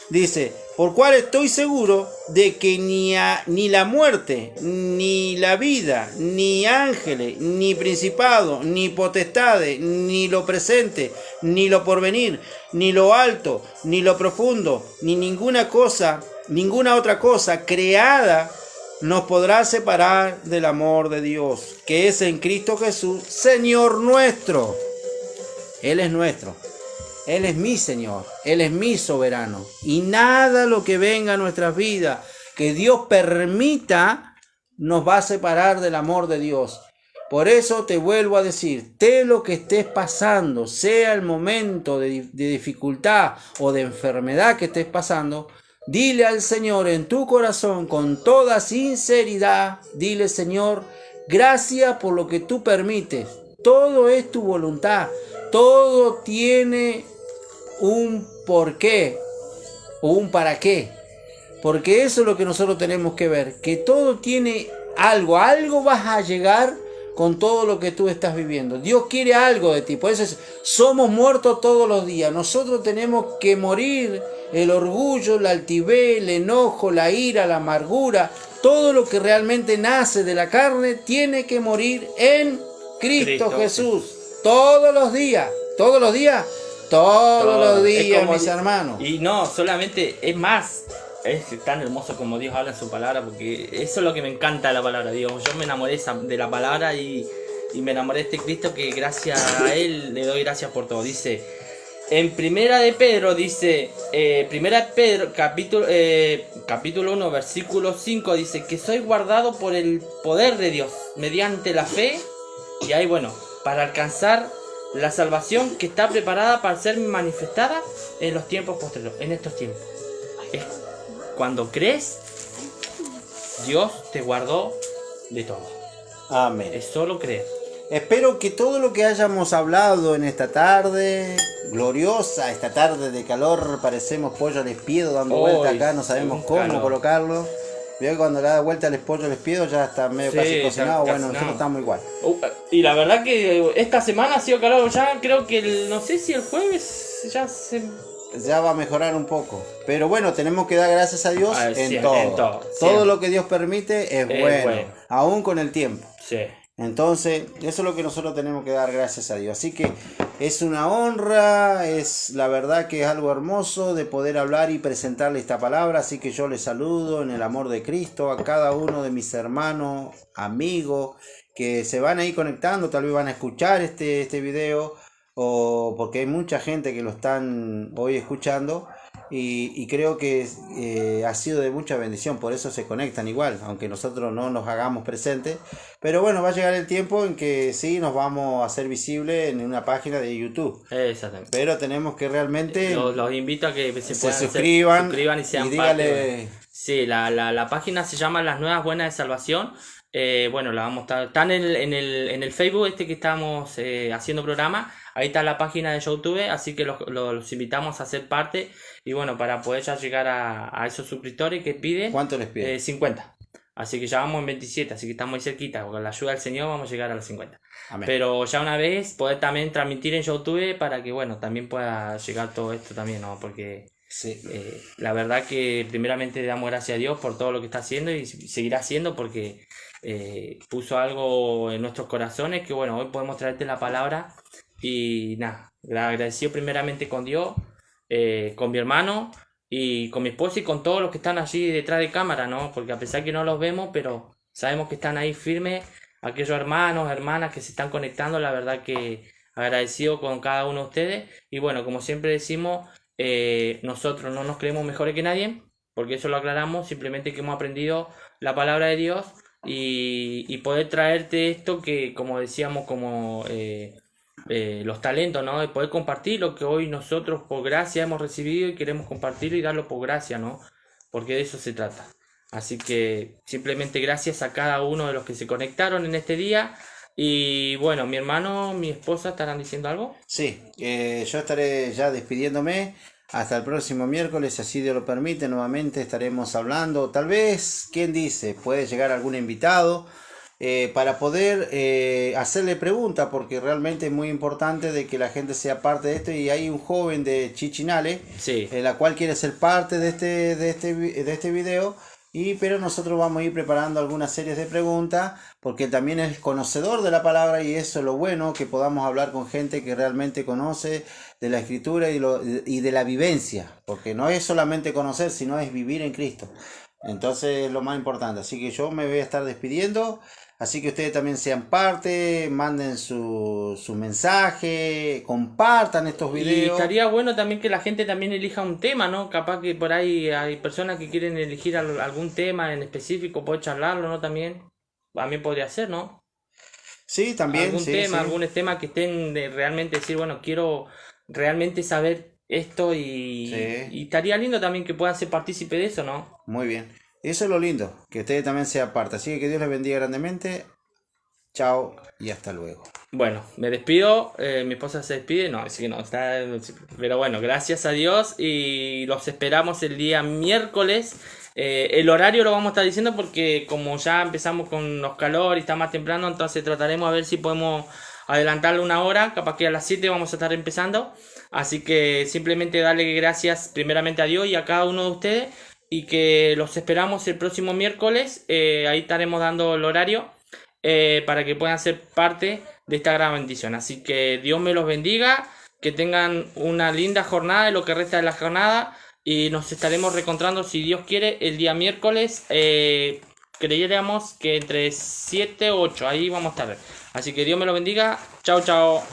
dice, por cual estoy seguro de que ni la muerte, ni la vida, ni ángeles, ni principados, ni potestades, ni lo presente, ni lo porvenir, ni lo alto, ni lo profundo, ni ninguna otra cosa creada nos podrá separar del amor de Dios, que es en Cristo Jesús, Señor nuestro. Él es nuestro. Él es mi Señor, Él es mi soberano. Y nada lo que venga a nuestras vidas, que Dios permita, nos va a separar del amor de Dios. Por eso te vuelvo a decir, lo que estés pasando, sea el momento de dificultad o de enfermedad que estés pasando, dile al Señor en tu corazón con toda sinceridad, dile Señor, gracias por lo que tú permites. Todo es tu voluntad, todo tiene un porqué o un para qué, porque eso es lo que nosotros tenemos que ver, que todo tiene algo vas a llegar con todo lo que tú estás viviendo. Dios quiere algo de ti, por eso somos muertos todos los días. Nosotros tenemos que morir el orgullo, la altivez, el enojo, la ira, la amargura, todo lo que realmente nace de la carne tiene que morir en Cristo Jesús. Todos los días, mis hermanos. Y no, solamente, es más, es tan hermoso como Dios habla en su palabra, porque eso es lo que me encanta de la palabra de Dios. Yo me enamoré de la palabra y me enamoré de este Cristo, que gracias a Él le doy gracias por todo. Dice, en Primera de Pedro, dice, Primera de Pedro, capítulo 1, versículo 5, dice, que soy guardado por el poder de Dios, mediante la fe, y ahí bueno, para alcanzar la salvación que está preparada para ser manifestada en los tiempos posteriores, en estos tiempos. Es cuando crees, Dios te guardó de todo. Amén. Es solo creer. Espero que todo lo que hayamos hablado en esta tarde gloriosa, esta tarde de calor, parecemos pollo al espiedo dando vuelta acá, no sabemos cómo colocarlo. Veo que cuando le da vuelta al pollo al espiedo ya está medio casi cocinado. Bueno, nosotros estamos igual. Y la verdad que esta semana ha sido calor. Ya creo que no sé si el jueves ya va a mejorar un poco. Pero bueno, tenemos que dar gracias a Dios en todo. Sí. Todo lo que Dios permite es bueno, aún con el tiempo. Sí. Entonces, eso es lo que nosotros tenemos que dar gracias a Dios. Así que es una honra, es la verdad que es algo hermoso de poder hablar y presentarle esta palabra. Así que yo les saludo en el amor de Cristo a cada uno de mis hermanos, amigos, que se van a ir conectando, tal vez van a escuchar este video, o porque hay mucha gente que lo están hoy escuchando. Y creo que ha sido de mucha bendición, por eso se conectan igual, aunque nosotros no nos hagamos presentes. Pero bueno, va a llegar el tiempo en que sí nos vamos a hacer visibles en una página de YouTube. Exactamente. Pero tenemos que realmente... Los invito a que se suscriban y sean dígale... parte. Sí, la página se llama Las Nuevas Buenas de Salvación. Bueno, la vamos a estar... Está en el Facebook que estamos haciendo programa. Ahí está la página de YouTube, así que los invitamos a ser parte. Y bueno, para poder ya llegar a esos suscriptores que piden. ¿Cuánto les piden? 50. Así que ya vamos en 27, así que estamos muy cerquita. Con la ayuda del Señor vamos a llegar a los 50. Amén. Pero ya una vez poder también transmitir en YouTube para que bueno, también pueda llegar todo esto también, ¿no? Porque sí. La verdad que primeramente le damos gracias a Dios por todo lo que está haciendo y seguirá haciendo, porque puso algo en nuestros corazones que bueno, hoy podemos traerte la palabra. Y nada, agradecido primeramente con Dios, con mi hermano y con mi esposa y con todos los que están allí detrás de cámara, ¿no? Porque a pesar que no los vemos, pero sabemos que están ahí firmes, aquellos hermanos, hermanas que se están conectando, la verdad que agradecido con cada uno de ustedes. Y bueno, como siempre decimos, nosotros no nos creemos mejores que nadie, porque eso lo aclaramos, simplemente que hemos aprendido la palabra de Dios y poder traerte esto que, como decíamos, como... los talentos, ¿no? De poder compartir lo que hoy nosotros por gracia hemos recibido y queremos compartirlo y darlo por gracia, ¿no? Porque de eso se trata. Así que simplemente gracias a cada uno de los que se conectaron en este día. Y bueno, mi hermano, mi esposa estarán diciendo algo. Sí, yo estaré ya despidiéndome. Hasta el próximo miércoles, si así Dios lo permite, nuevamente estaremos hablando. Tal vez, quién dice, puede llegar algún invitado para poder hacerle preguntas, porque realmente es muy importante de que la gente sea parte de esto. Y hay un joven de Chichinale, Sí. la cual quiere ser parte de este video. Pero nosotros vamos a ir preparando algunas series de preguntas, porque también es conocedor de la palabra, y eso es lo bueno, que podamos hablar con gente que realmente conoce de la escritura y de la vivencia, porque no es solamente conocer, sino es vivir en Cristo. Entonces es lo más importante. Así que yo me voy a estar despidiendo. Así que ustedes también sean parte, manden su mensaje, compartan estos Y videos. estaría bueno también que la gente también elija un tema, ¿no? Capaz que por ahí hay personas que quieren elegir algún tema en específico, poder charlarlo, ¿no? También podría ser, ¿no? Sí, también, Algún sí, tema, sí. algún tema que estén de realmente decir, bueno, quiero realmente saber esto y Sí. estaría lindo también que puedan ser partícipe de eso, ¿no? Muy bien. Eso es lo lindo, que ustedes también sean parte. Así que Dios les bendiga grandemente. Chao y hasta luego. Bueno, me despido, mi esposa se despide, no, así que no, está, pero bueno, gracias a Dios y los esperamos el día miércoles. El horario lo vamos a estar diciendo porque como ya empezamos con los calores y está más temprano, entonces trataremos a ver si podemos adelantarle una hora, capaz que a las 7 vamos a estar empezando. Así que simplemente darle gracias primeramente a Dios y a cada uno de ustedes y que los esperamos el próximo miércoles, ahí estaremos dando el horario. Para que puedan ser parte de esta gran bendición. Así que Dios me los bendiga, que tengan una linda jornada de lo que resta de la jornada y nos estaremos reencontrando si Dios quiere el día miércoles. Creyéramos que entre 7 o 8, ahí vamos a estar. Así que Dios me los bendiga. Chao, chao.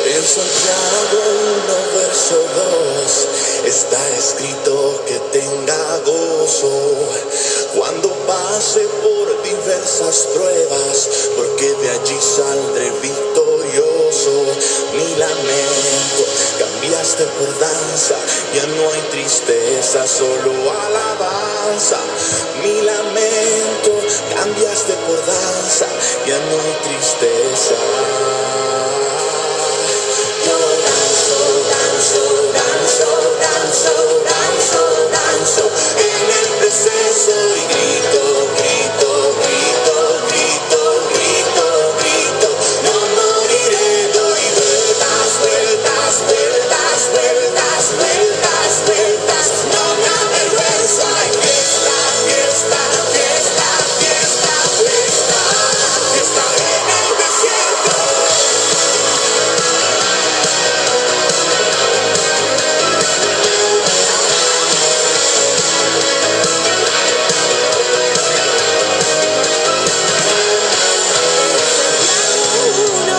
En Santiago 1, verso 2, está escrito que tenga gozo cuando pase por diversas pruebas, porque de allí saldré victorioso. Mi lamento cambiaste por danza, ya no hay tristeza, solo alabanza. Mi lamento cambiaste por danza, ya no hay tristeza. Danzo en el proceso y grito, grito, grito, grito, grito, grito. No moriré, doy vueltas, vueltas, vueltas, vueltas, vueltas, vueltas. No me avergüenzo, hay fiesta, fiesta, fiesta, fiesta, fiesta, fiesta en el desierto.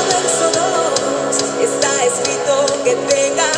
Verso 2, está escrito que tenga